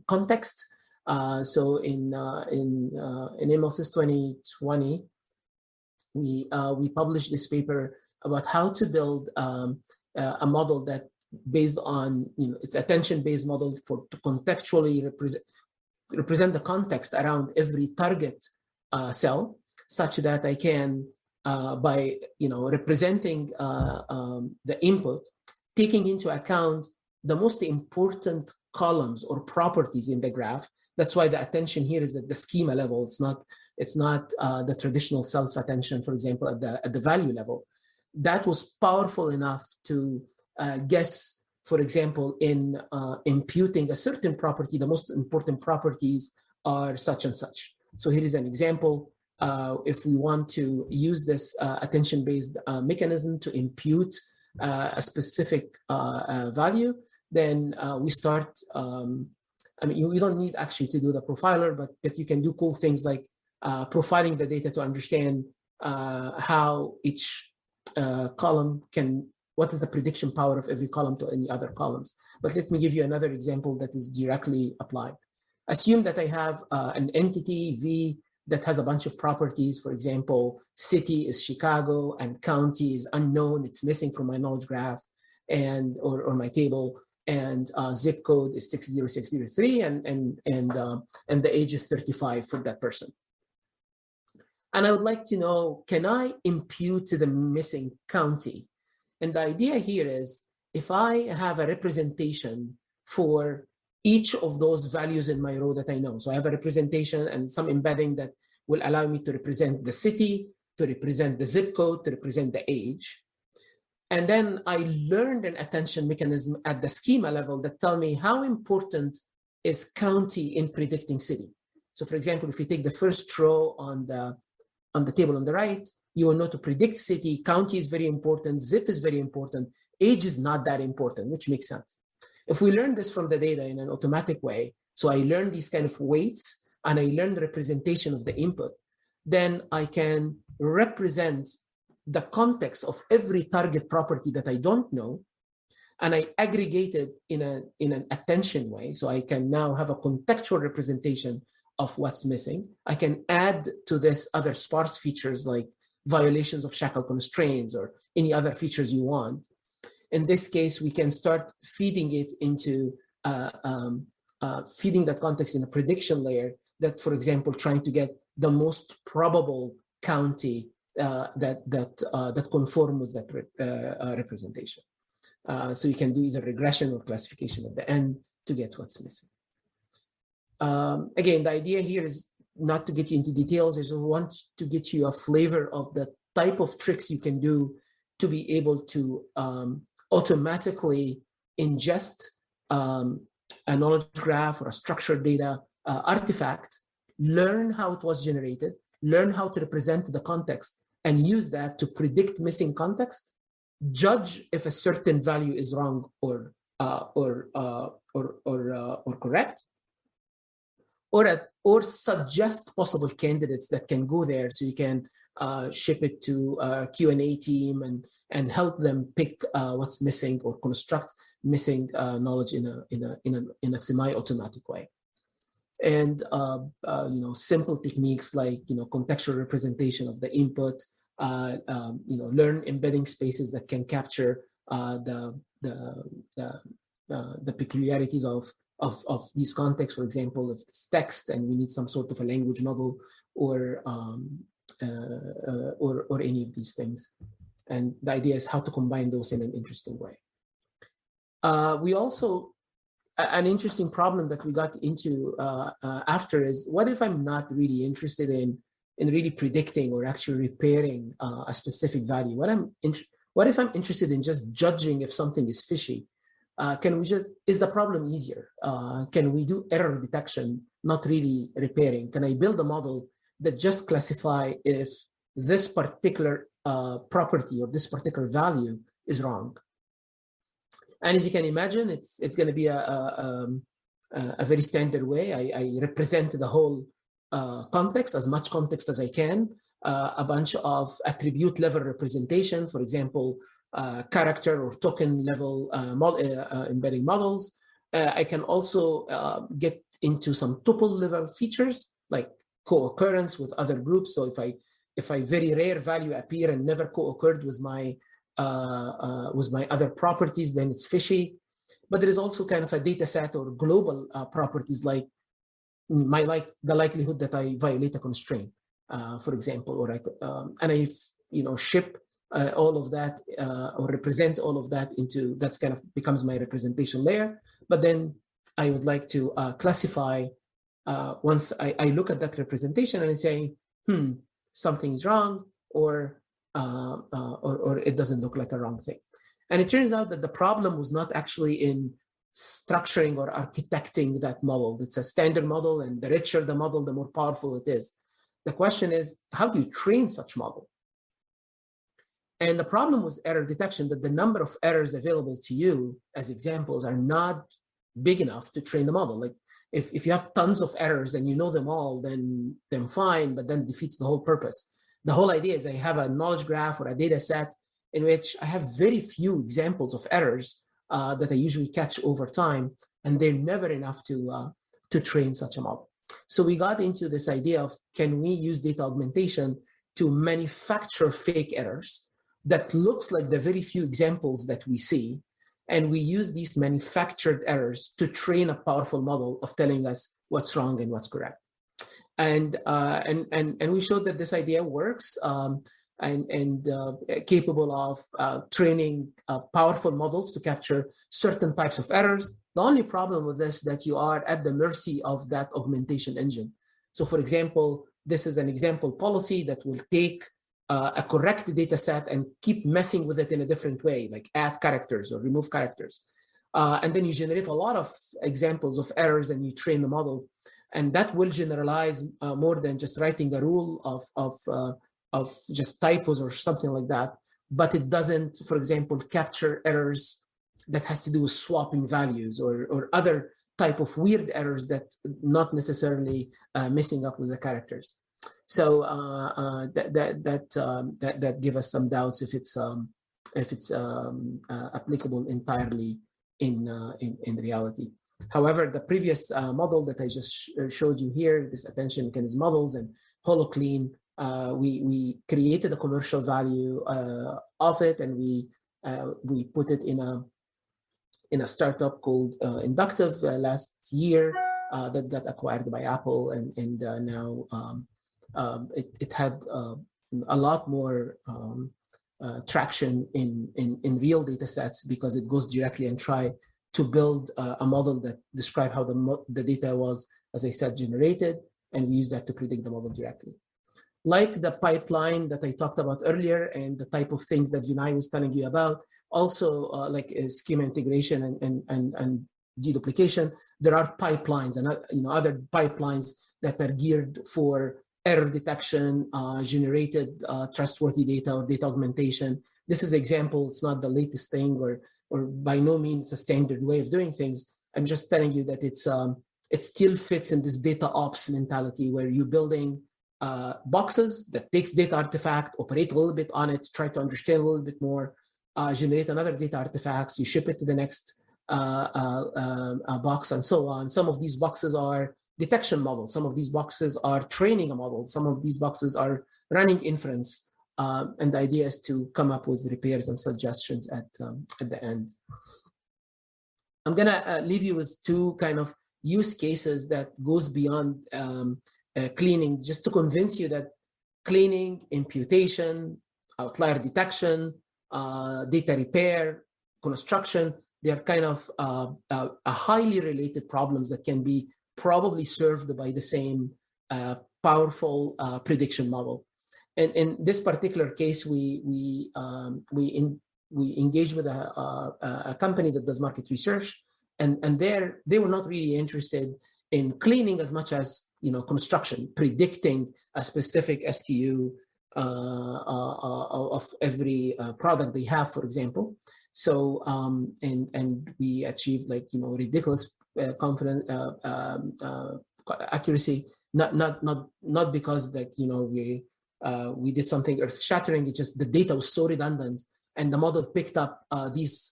context. So in MLSys 2020, we published this paper about how to build a model that based on it's attention-based model to contextually represent the context around every target cell, such that I can by representing the input, taking into account the most important columns or properties in the graph. That's why the attention here is at the schema level. It's not the traditional self-attention, for example, at the value level. That was powerful enough to guess, for example, in imputing a certain property, the most important properties are such and such. So here is an example. If we want to use this attention-based mechanism to impute a specific value, then we start, you don't need actually to do the profiler, but you can do cool things like profiling the data to understand how each column what is the prediction power of every column to any other columns. But let me give you another example that is directly applied. Assume that I have an entity V that has a bunch of properties. For example, city is Chicago and county is unknown. It's missing from my knowledge graph or my table. And zip code is 60603 and the age is 35 for that person. And I would like to know, can I impute to the missing county? And the idea here is, if I have a representation for each of those values in my row that I know, so I have a representation and some embedding that will allow me to represent the city, to represent the zip code, to represent the age. And then I learned an attention mechanism at the schema level that tell me how important is county in predicting city. So for example, if you take the first row on the table on the right, you will know to predict city, county is very important, zip is very important, age is not that important, which makes sense. If we learn this from the data in an automatic way, so I learn these kind of weights and I learn the representation of the input, then I can represent the context of every target property that I don't know, and I aggregate it in an attention way. So I can now have a contextual representation of what's missing. I can add to this other sparse features like violations of shackle constraints or any other features you want. In this case, we can start feeding it into feeding that context in a prediction layer that, for example, trying to get the most probable county that conform with that representation. So you can do either regression or classification at the end to get what's missing. Again, the idea here is not to get you into details. I just want to get you a flavor of the type of tricks you can do to be able to automatically ingest a knowledge graph or a structured data artifact, learn how it was generated, learn how to represent the context, and use that to predict missing context, judge if a certain value is wrong or correct, or suggest possible candidates that can go there, so you can ship it to a Q&A team and help them pick what's missing or construct missing knowledge in a semi-automatic way. And simple techniques like contextual representation of the input, learn embedding spaces that can capture the peculiarities of these contexts. For example, if it's text and we need some sort of a language model or any of these things. And the idea is how to combine those in an interesting way. We also, an interesting problem that we got into after is, what if I'm not really interested in really predicting or actually repairing a specific value? What if I'm interested in just judging if something is fishy? Is the problem easier? Can we do error detection, not really repairing? Can I build a model that just classify if this particular property or this particular value is wrong? And as you can imagine, it's going to be a very standard way. I represent the whole context, as much context as I can, a bunch of attribute level representation, for example, character or token level embedding models. I can also get into some tuple level features like co-occurrence with other groups. So if I very rare value appear and never co-occurred with my other properties, then it's fishy. But there is also kind of a data set or global properties like the likelihood that I violate a constraint, for example, or and I ship all of that or represent all of that into, that's kind of becomes my representation layer. But then I would like to classify once I look at that representation and I say, something is wrong, or it doesn't look like a wrong thing. And it turns out that the problem was not actually in structuring or architecting that model. It's a standard model, and the richer the model, the more powerful it is. The question is, how do you train such model? And the problem was error detection, that the number of errors available to you as examples are not big enough to train the model. Like if you have tons of errors and you know them all, then fine, but then it defeats the whole purpose. The whole idea is I have a knowledge graph or a data set in which I have very few examples of errors that I usually catch over time, and they're never enough to train such a model. So we got into this idea of, can we use data augmentation to manufacture fake errors that looks like the very few examples that we see, and we use these manufactured errors to train a powerful model of telling us what's wrong and what's correct. And we showed that this idea works and capable of training powerful models to capture certain types of errors. The only problem with this is that you are at the mercy of that augmentation engine. So for example, this is an example policy that will take a correct data set and keep messing with it in a different way, like add characters or remove characters. And then you generate a lot of examples of errors and you train the model. And that will generalize more than just writing a rule of just typos or something like that. But it doesn't, for example, capture errors that has to do with swapping values or other type of weird errors that not necessarily messing up with the characters. So that give us some doubts if it's applicable entirely in reality. However, the previous model that I just showed you here, this attention mechanism models and HoloClean, we created a commercial value of it, and we put it in a startup called Inductive last year that got acquired by Apple, and now it had a lot more traction in real data sets, because it goes directly and try to build a model that describe how the data was, as I said, generated, and we use that to predict the model directly. Like the pipeline that I talked about earlier and the type of things that Vinay was telling you about, also like schema integration and deduplication, there are pipelines and other pipelines that are geared for error detection, generated trustworthy data or data augmentation. This is an example. It's not the latest thing, or by no means a standard way of doing things. I'm just telling you that it still fits in this data ops mentality, where you're building boxes that takes data artifact, operate a little bit on it, try to understand a little bit more, generate another data artifacts, you ship it to the next box, and so on. Some of these boxes are detection models. Some of these boxes are training a model. Some of these boxes are running inference. And the idea is to come up with repairs and suggestions at the end. I'm gonna leave you with two kind of use cases that goes beyond cleaning, just to convince you that cleaning, imputation, outlier detection, data repair, construction, they are kind of a highly related problems that can be probably served by the same powerful prediction model. And in this particular case, we engaged with a company that does market research, and they were not really interested in cleaning as much as construction, predicting a specific SKU of every product they have, for example. So and we achieved ridiculous confidence accuracy, not because that we did something earth-shattering. It's just the data was so redundant, and the model picked up these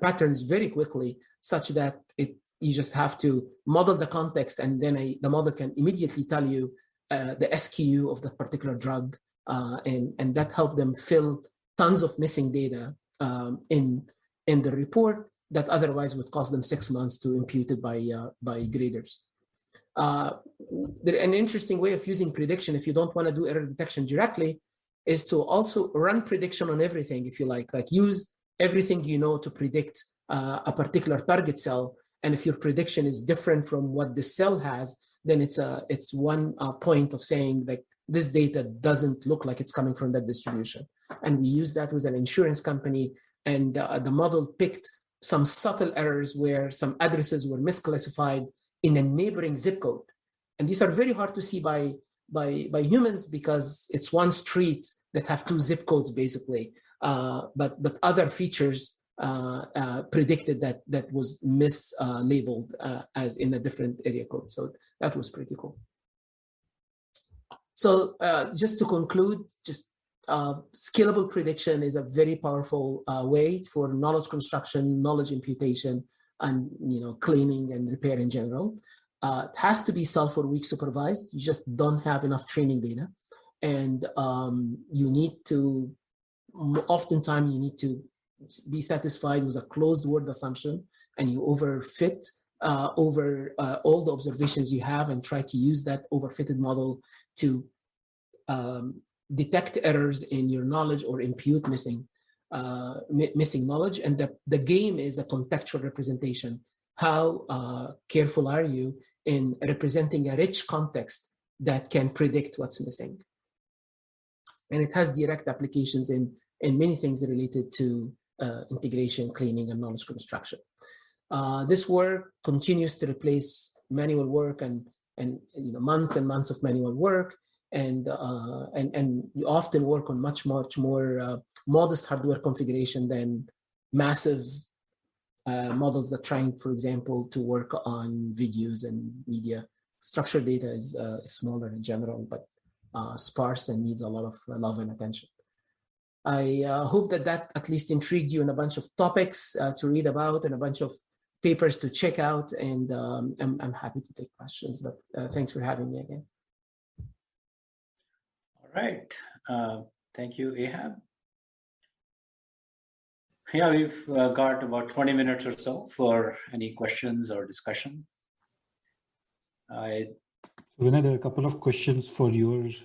patterns very quickly, such that it you just have to model the context, and then the model can immediately tell you the SKU of that particular drug, and that helped them fill tons of missing data in the report that otherwise would cost them 6 months to impute it by graders. An interesting way of using prediction, if you don't want to do error detection directly, is to also run prediction on everything, if you like use everything you know to predict a particular target cell. And if your prediction is different from what the cell has, then it's one point of saying that this data doesn't look like it's coming from that distribution. And we use that with an insurance company, and the model picked some subtle errors where some addresses were misclassified in a neighboring zip code. And these are very hard to see by humans because it's one street that have 2 zip codes basically. But other features predicted that was mislabeled as in a different area code. So that was pretty cool. So just to conclude, scalable prediction is a very powerful way for knowledge construction, knowledge imputation, and cleaning and repair in general. It has to be self or weak supervised. You just don't have enough training data, and you need to oftentimes be satisfied with a closed word assumption, and you overfit over all the observations you have, and try to use that overfitted model to detect errors in your knowledge or impute missing knowledge. And the game is a contextual representation. How careful are you in representing a rich context that can predict what's missing? And it has direct applications in many things related to integration, cleaning, and knowledge construction. This work continues to replace manual work and months and months of manual work, and you often work on much more modest hardware configuration than massive models that trying, for example, to work on videos and media. Structured data is smaller in general, but sparse and needs a lot of love and attention. I hope that at least intrigued you in a bunch of topics to read about and a bunch of papers to check out, and I'm happy to take questions, but thanks for having me again. All right. Thank you, Ehab. Yeah, we've got about 20 minutes or so for any questions or discussion. Vinay, there are a couple of questions for yours.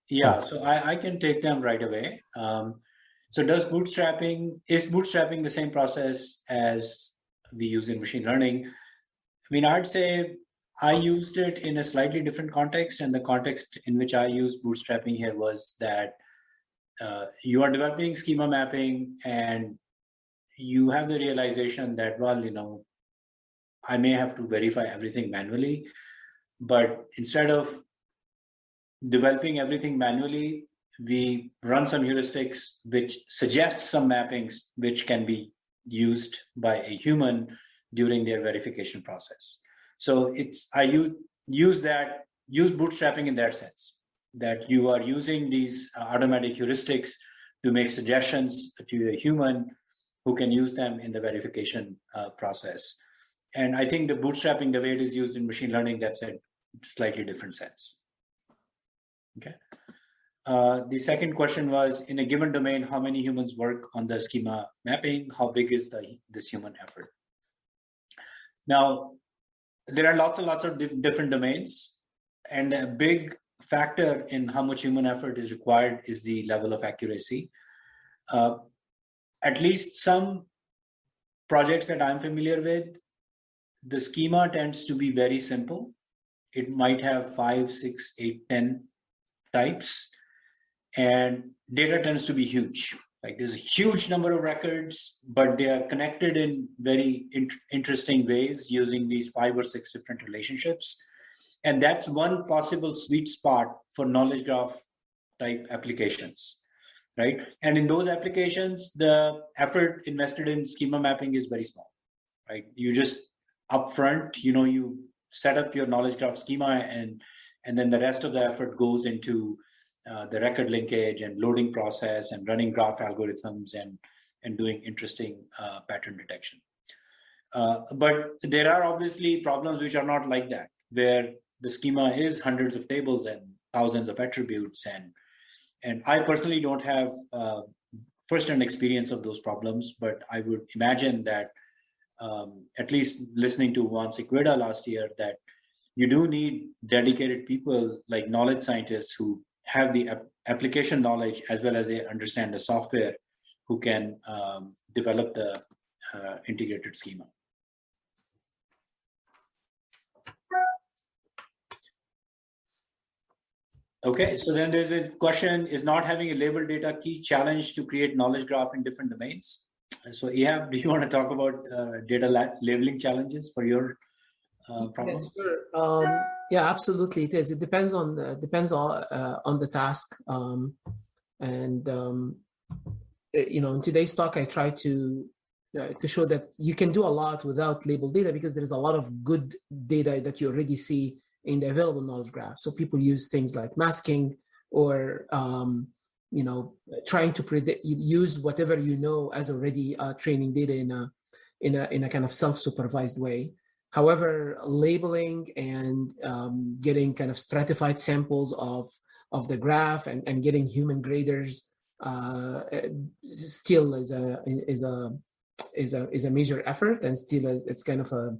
Yeah, so I can take them right away. So is bootstrapping the same process as we use in machine learning? I mean, I'd say I used it in a slightly different context, and the context in which I used bootstrapping here was that you are developing schema mapping, and you have the realization that, well, I may have to verify everything manually, but instead of developing everything manually, we run some heuristics which suggest some mappings which can be used by a human during their verification process. So I use bootstrapping in that sense, that you are using these automatic heuristics to make suggestions to a human who can use them in the verification process. And I think the bootstrapping, the way it is used in machine learning, that's a slightly different sense. Okay. The second question was, in a given domain, how many humans work on the schema mapping? How big is this human effort? Now, there are lots and lots of different domains, and a big factor in how much human effort is required is the level of accuracy. At least some projects that I'm familiar with, the schema tends to be very simple. It might have 5, 6, 8, 10 types, and data tends to be huge. Like, there's a huge number of records, but they are connected in very interesting ways using these 5 or 6 different relationships. And that's one possible sweet spot for knowledge graph type applications, right? And in those applications, the effort invested in schema mapping is very small, right? You just upfront, you set up your knowledge graph schema, and then the rest of the effort goes into the record linkage and loading process and running graph algorithms and doing interesting pattern detection. But there are obviously problems which are not like that, where the schema is hundreds of tables and thousands of attributes. And I personally don't have first-hand experience of those problems, but I would imagine that at least listening to Juan Sequeda last year, that you do need dedicated people like knowledge scientists who have the application knowledge as well as they understand the software, who can develop the integrated schema. Okay, so then there's a question, is not having a labeled data key challenge to create knowledge graph in different domains? So Ehab, do you want to talk about data labeling challenges for your problem? Yes, sure. Yeah, absolutely. It is. It depends on the task. In today's talk, I try to show that you can do a lot without labeled data, because there's a lot of good data that you already see in the available knowledge graph. So people use things like masking or trying to predict, use whatever you know as already training data in a kind of self-supervised way. However, labeling and getting kind of stratified samples of the graph and getting human graders still is a major effort, and still it's kind of a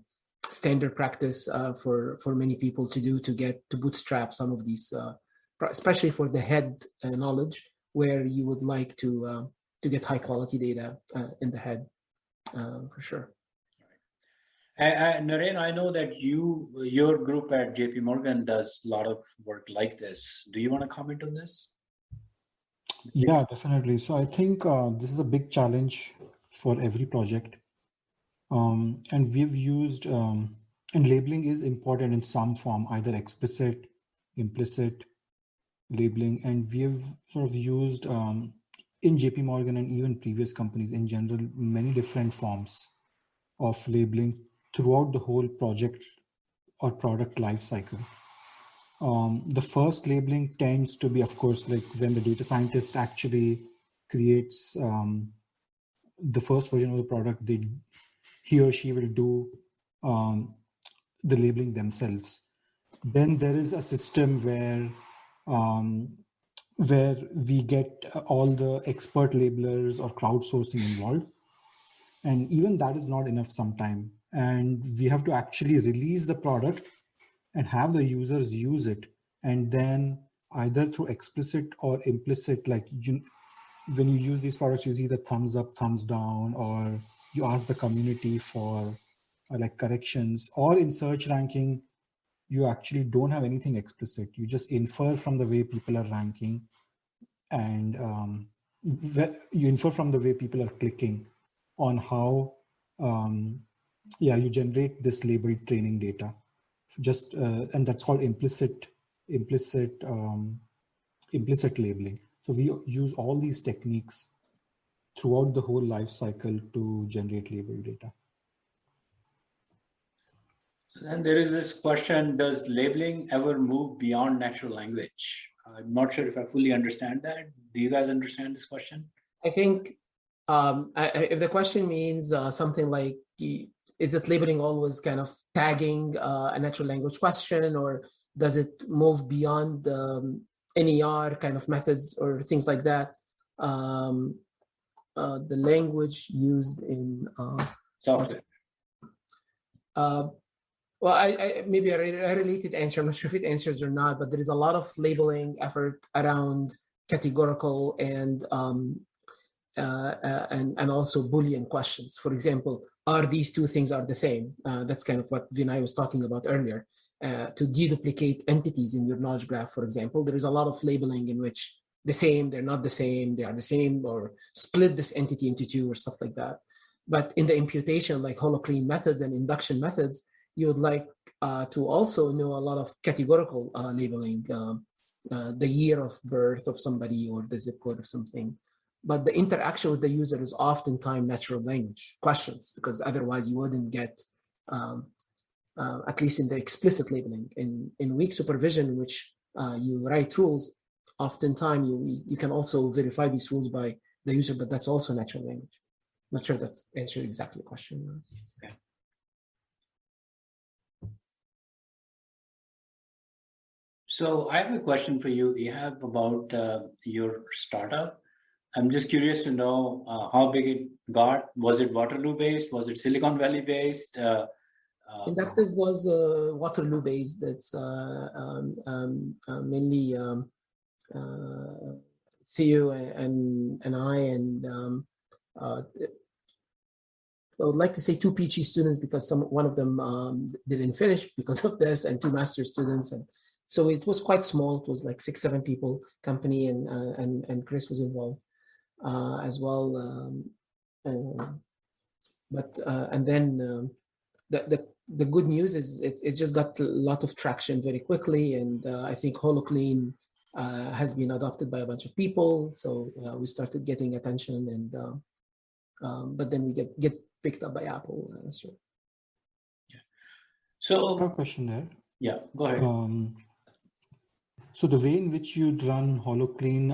standard practice for many people to do, to bootstrap some of these, especially for the head knowledge, where you would like to get high quality data in the head, for sure. Naren, I know that your group at JP Morgan does a lot of work like this. Do you want to comment on this? Yeah, definitely. So I think this is a big challenge for every project. And we've used, and labeling is important in some form, either explicit, implicit labeling. And we've sort of used in JP Morgan and even previous companies in general, many different forms of labeling throughout the whole project or product life cycle. The first labeling tends to be, of course, like when the data scientist actually creates the first version of the product, he or she will do the labeling themselves. Then there is a system where we get all the expert labelers or crowdsourcing involved. And even that is not enough sometimes. And we have to actually release the product and have the users use it. And then either through explicit or implicit, like when you use these products, you see the thumbs up, thumbs down, or you ask the community for like corrections, or in search ranking, you actually don't have anything explicit. You just infer from the way people are ranking, and you infer from the way people are clicking on how you generate this labeled training data. Just and that's called implicit labeling. So we use all these techniques throughout the whole life cycle to generate labeled data. And there is this question, does labeling ever move beyond natural language? I'm not sure if I fully understand that. Do you guys understand this question? I think if the question means something like, is it labeling always kind of tagging a natural language question, or does it move beyond NER kind of methods or things like that? The language used in software. Well, I maybe a related answer. I'm not sure if it answers or not, but there is a lot of labeling effort around categorical and also Boolean questions. For example, are these two things are the same? That's kind of what Vinay was talking about earlier. To deduplicate entities in your knowledge graph, for example, there is a lot of labeling in which the same, they're not the same, they are the same, or split this entity into two or stuff like that. But in the imputation, like holoclean methods and induction methods, you would like to also know a lot of categorical labeling, the year of birth of somebody or the zip code of something. But the interaction with the user is oftentimes natural language questions, because otherwise you wouldn't get, at least in the explicit labeling. In weak supervision, in which you write rules, oftentimes you can also verify these rules by the user, but that's also natural language. Not sure that's answering exactly the question. Okay. So I have a question for you, Ihab, about your startup. I'm just curious to know how big it got. Was it Waterloo based? Was it Silicon Valley based? Inductive was Waterloo based. It's mainly Theo and I and I would like to say 2 PhD students because one of them didn't finish because of this, and 2 master students, and so it was quite small. It was like 6-7 people company, and Chris was involved as well. And then the good news is it just got a lot of traction very quickly, and I think HoloClean has been adopted by a bunch of people, so we started getting attention, and but then we get picked up by Apple. Yeah. I have a So question there. yeah, go ahead. So the way in which you run HoloClean,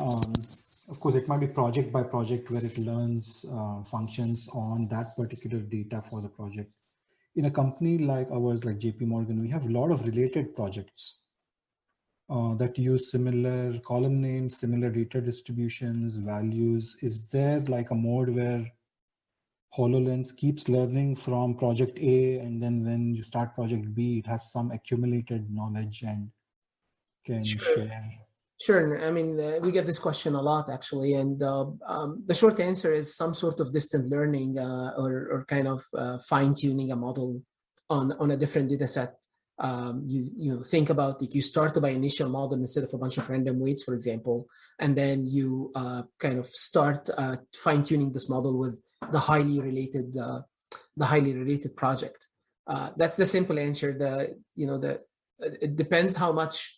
of course, it might be project by project where it learns functions on that particular data for the project. In a company like ours, like JP Morgan, we have a lot of related projects that use similar column names, similar data distributions, values. Is there like a mode where HoloLens keeps learning from project A, and then when you start project B, it has some accumulated knowledge and can share? Sure. I mean, we get this question a lot, actually, and the short answer is some sort of distant learning or kind of fine-tuning a model on a different data set. You think about it, you start by initial model instead of a bunch of random weights, for example, and then you kind of start fine-tuning this model with the highly related project. That's the simple answer. It depends how much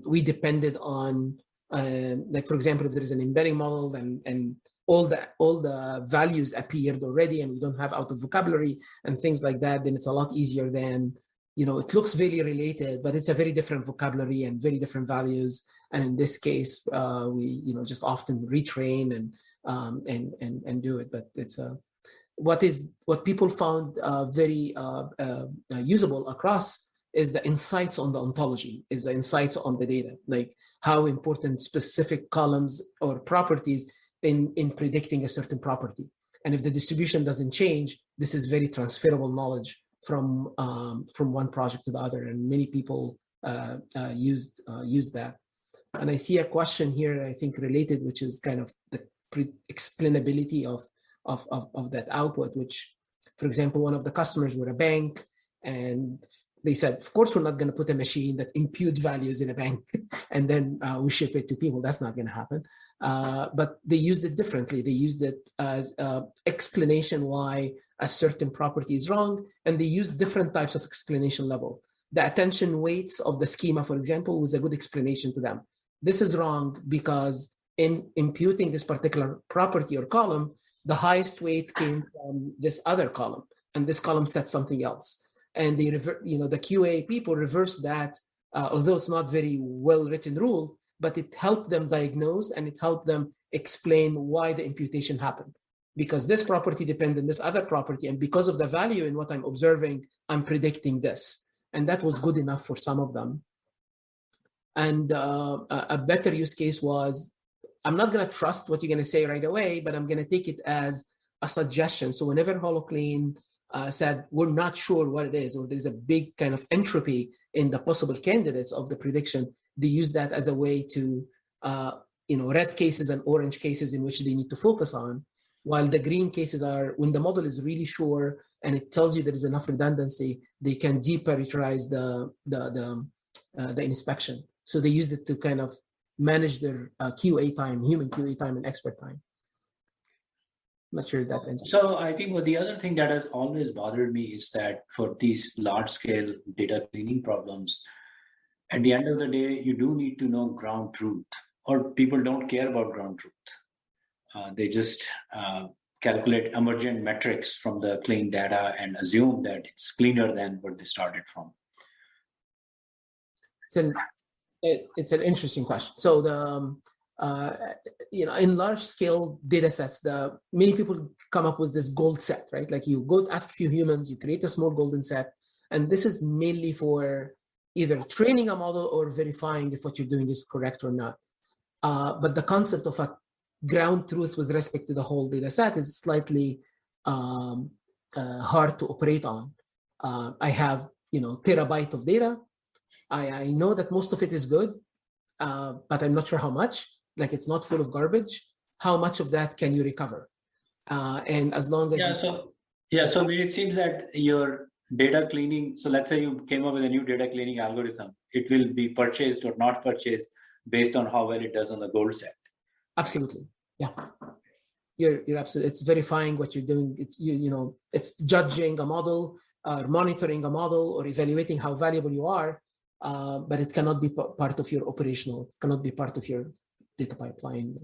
we depended on, like, for example, if there is an embedding model and all the values appeared already and we don't have out of vocabulary and things like that, then it's a lot easier than, it looks very related, but it's a very different vocabulary and very different values. And in this case, we just often retrain and do it. But it's what people found very usable across is the insights on the ontology, is the insights on the data, like how important specific columns or properties in predicting a certain property. And if the distribution doesn't change, this is very transferable knowledge from one project to the other. And many people use that. And I see a question here, I think related, which is kind of the explainability of that output, which, for example, one of the customers were a bank, and they said, of course, we're not going to put a machine that impute values in a bank and then we ship it to people. That's not going to happen. But they used it differently. They used it as explanation why a certain property is wrong, and they used different types of explanation level. The attention weights of the schema, for example, was a good explanation to them. This is wrong because in imputing this particular property or column, the highest weight came from this other column, and this column said something else. And they the QA people reversed that, although it's not very well written rule, but it helped them diagnose and it helped them explain why the imputation happened. Because this property depends on this other property, and because of the value in what I'm observing, I'm predicting this. And that was good enough for some of them. And a better use case was, I'm not going to trust what you're going to say right away, but I'm going to take it as a suggestion. So whenever HoloClean said, we're not sure what it is, or there's a big kind of entropy in the possible candidates of the prediction, they use that as a way to, red cases and orange cases in which they need to focus on, while the green cases are when the model is really sure and it tells you there is enough redundancy, they can deparameterize the inspection. So they use it to kind of manage their QA time, human QA time, and expert time. Not sure that answers. So I think the other thing that has always bothered me is that for these large-scale data cleaning problems, at the end of the day, you do need to know ground truth, or people don't care about ground truth. They just calculate emergent metrics from the clean data and assume that it's cleaner than what they started from. It's an interesting question. So in large scale data sets, many people come up with this gold set, right? Like you go ask a few humans, you create a small golden set, and this is mainly for either training a model or verifying if what you're doing is correct or not. But the concept of a ground truth with respect to the whole data set is slightly hard to operate on. I have, terabyte of data. I know that most of it is good, but I'm not sure how much. Like, it's not full of garbage. How much of that can you recover? And as long as so it seems that your data cleaning, so let's say you came up with a new data cleaning algorithm, it will be purchased or not purchased based on how well it does on the gold set. Absolutely. Yeah. You're absolutely, it's verifying what you're doing. It's, it's judging a model, or monitoring a model, or evaluating how valuable you are, but it cannot be part of your operational, it cannot be part of your data pipeline.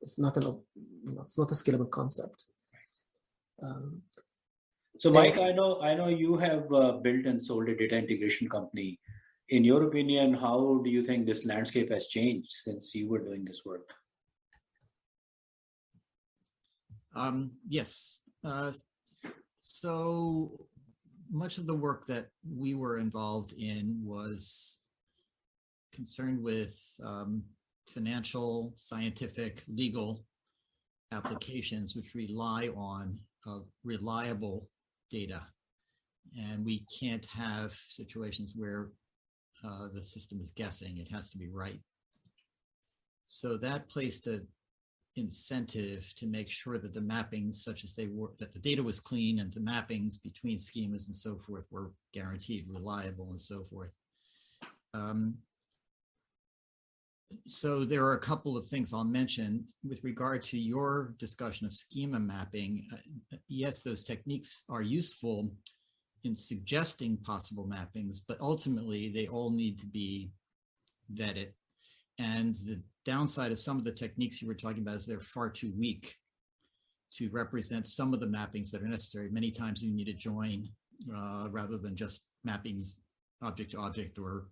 It's not it's not a scalable concept. So Mike, I know you have built and sold a data integration company. In your opinion, how do you think this landscape has changed since you were doing this work? Yes. So much of the work that we were involved in was concerned with financial, scientific, legal applications which rely on reliable data. And we can't have situations where the system is guessing. It has to be right. So that placed an incentive to make sure that the mappings, such as they were, that the data was clean and the mappings between schemas and so forth were guaranteed, reliable, and so forth. So there are a couple of things I'll mention with regard to your discussion of schema mapping. Yes, those techniques are useful in suggesting possible mappings, but ultimately they all need to be vetted. And the downside of some of the techniques you were talking about is they're far too weak to represent some of the mappings that are necessary. Many times you need a join rather than just mappings object to object or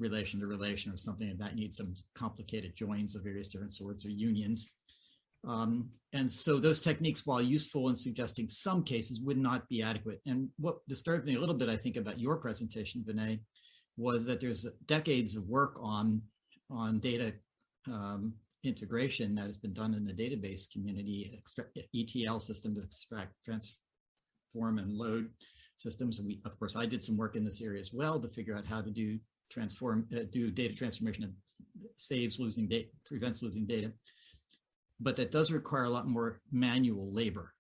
relation to relation or something, and that needs some complicated joins of various different sorts or unions. And so those techniques, while useful in suggesting some cases, would not be adequate. And what disturbed me a little bit, I think, about your presentation, Vinay, was that there's decades of work on data integration that has been done in the database community, ETL systems, extract, transform, and load systems. And of course, I did some work in this area as well to figure out how to do data transformation that saves losing data, prevents losing data. But that does require a lot more manual labor.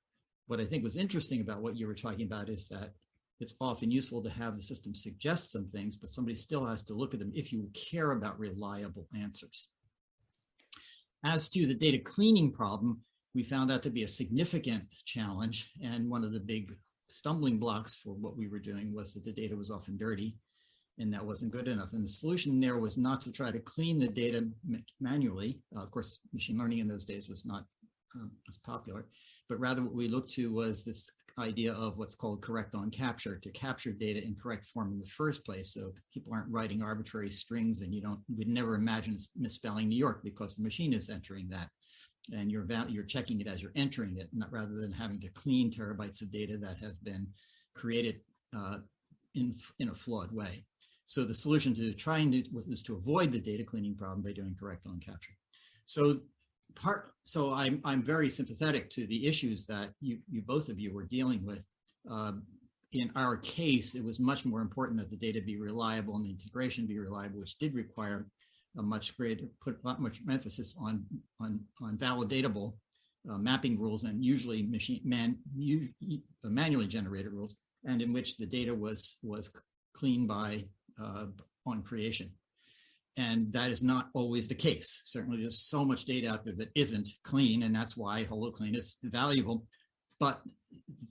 What I think was interesting about what you were talking about is that it's often useful to have the system suggest some things, but somebody still has to look at them if you care about reliable answers. As to the data cleaning problem, we found that to be a significant challenge. And one of the big stumbling blocks for what we were doing was that the data was often dirty, and that wasn't good enough. And the solution there was not to try to clean the data manually. Of course, machine learning in those days was not as popular, but rather what we looked to was this idea of what's called correct on capture, to capture data in correct form in the first place. So people aren't writing arbitrary strings, and we'd never imagine misspelling New York because the machine is entering that. And you're checking it as you're entering it, not rather than having to clean terabytes of data that have been created in a flawed way. So the solution to was to avoid the data cleaning problem by doing correct on capture. So I'm very sympathetic to the issues that you both of you were dealing with. In our case, it was much more important that the data be reliable and the integration be reliable, which did require a much much emphasis on validatable mapping rules, and usually manually generated rules, and in which the data was cleaned by on creation. And that is not always the case. Certainly there's so much data out there that isn't clean, and that's why HoloClean is valuable. But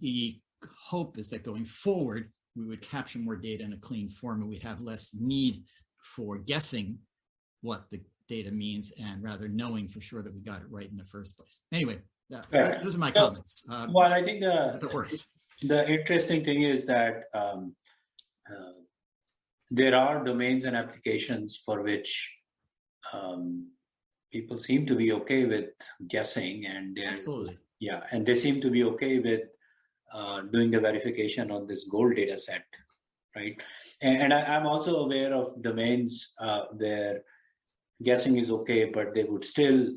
the hope is that going forward, we would capture more data in a clean form, and we'd have less need for guessing what the data means, and rather knowing for sure that we got it right in the first place. Anyway, those are my comments. Well, I think the interesting thing is that there are domains and applications for which people seem to be okay with guessing, and absolutely, and they seem to be okay with doing the verification on this gold data set. right? And I'm also aware of domains where guessing is okay, but they would still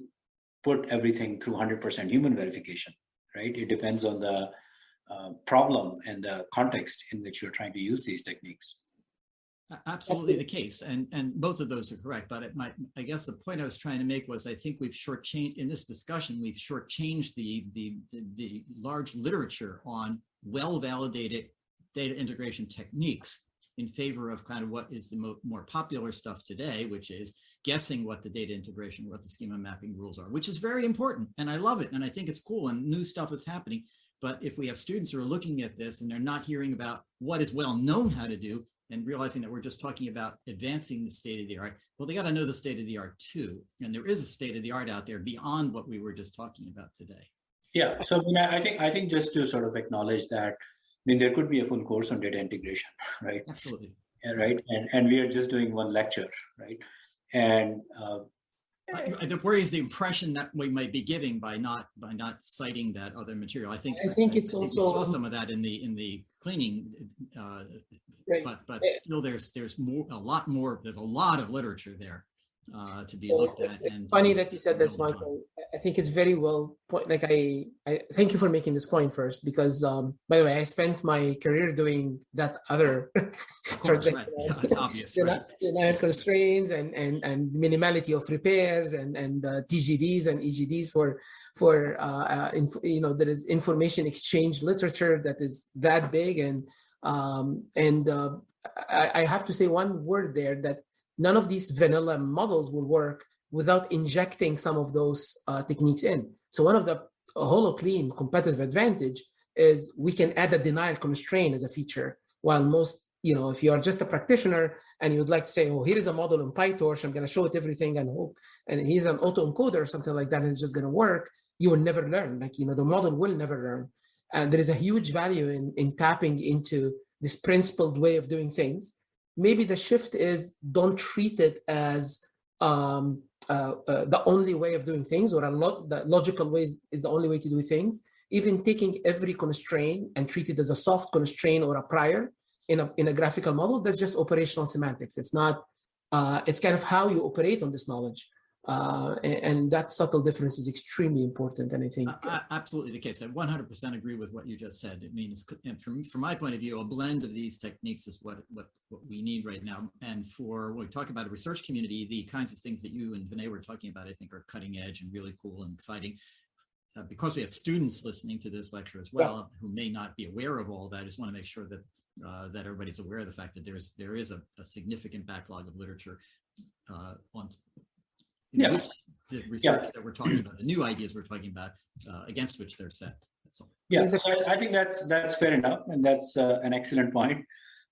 put everything through 100% human verification, right? It depends on the problem and the context in which you're trying to use these techniques. Absolutely the case, and both of those are correct. But I guess the point I was trying to make was I think we've shortchanged in this discussion. We've shortchanged the large literature on well-validated data integration techniques in favor of kind of what is the more popular stuff today, which is guessing what the data integration, what the schema mapping rules are, which is very important, and I love it, and I think it's cool, and new stuff is happening. But if we have students who are looking at this and they're not hearing about what is well known how to do, and realizing that we're just talking about advancing the state of the art, well, they got to know the state of the art too. And there is a state of the art out there beyond what we were just talking about today. Yeah. So I think just to sort of acknowledge that, there could be a full course on data integration, right? Absolutely. Right. And we are just doing one lecture, right? And the worry is the impression that we might be giving by not citing that other material. I think it's also we saw some of that in the cleaning, right. but still there's a lot of literature there to be looked at. It's funny that you said this, Michael. I think it's very well point. Like I thank you for making this point first, because by the way, I spent my career doing that other. Of course, right. Yeah, it's obvious. Denial constraints and minimality of repairs and TGDs and EGDs for there is information exchange literature that is that big, and I have to say one word there, that none of these vanilla models will work without injecting some of those techniques in. So one of the HoloClean competitive advantage is we can add a denial constraint as a feature, while most, if you are just a practitioner and you would like to say, oh, here is a model in PyTorch, I'm going to show it everything and hope, and he's an autoencoder or something like that, and it's just going to work, you will never learn. The model will never learn. And there is a huge value in tapping into this principled way of doing things. Maybe the shift is don't treat it as the only way of doing things, or the logical way is the only way to do things. Even taking every constraint and treat it as a soft constraint or a prior in a graphical model, that's just operational semantics. It's not. It's kind of how you operate on this knowledge, and that subtle difference is extremely important. And I think absolutely the case. I 100% agree with what you just said. I mean, from my point of view, a blend of these techniques is what we need right now. And for when we talk about a research community, the kinds of things that you and Vinay were talking about, I think, are cutting edge and really cool and exciting. Because we have students listening to this lecture as well, who may not be aware of all that, I just want to make sure that that everybody's aware of the fact that there is a significant backlog of literature on the research that we're talking about, the new ideas we're talking about, against which they're set. That's all. Yeah, so I think that's fair enough, and that's an excellent point.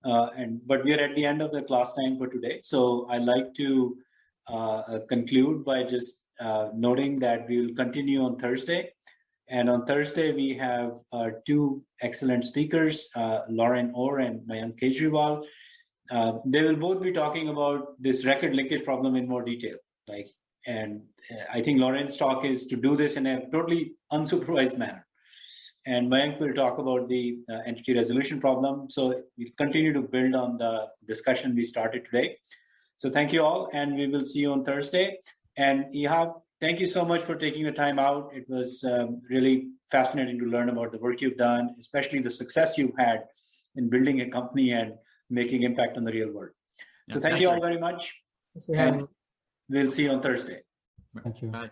But we are at the end of the class time for today, so I'd like to conclude by just noting that we will continue on Thursday. And on Thursday, we have two excellent speakers, Lauren Orr and Mayank Kejriwal. They will both be talking about this record linkage problem in more detail. And I think Lauren's talk is to do this in a totally unsupervised manner. And Mayank will talk about the entity resolution problem. So we'll continue to build on the discussion we started today. So thank you all, and we will see you on Thursday. And Ihab, thank you so much for taking the time out. It was really fascinating to learn about the work you've done, especially the success you've had in building a company and making impact on the real world. So thank you all very much. Yes, we'll see you on Thursday. Thank you. Bye.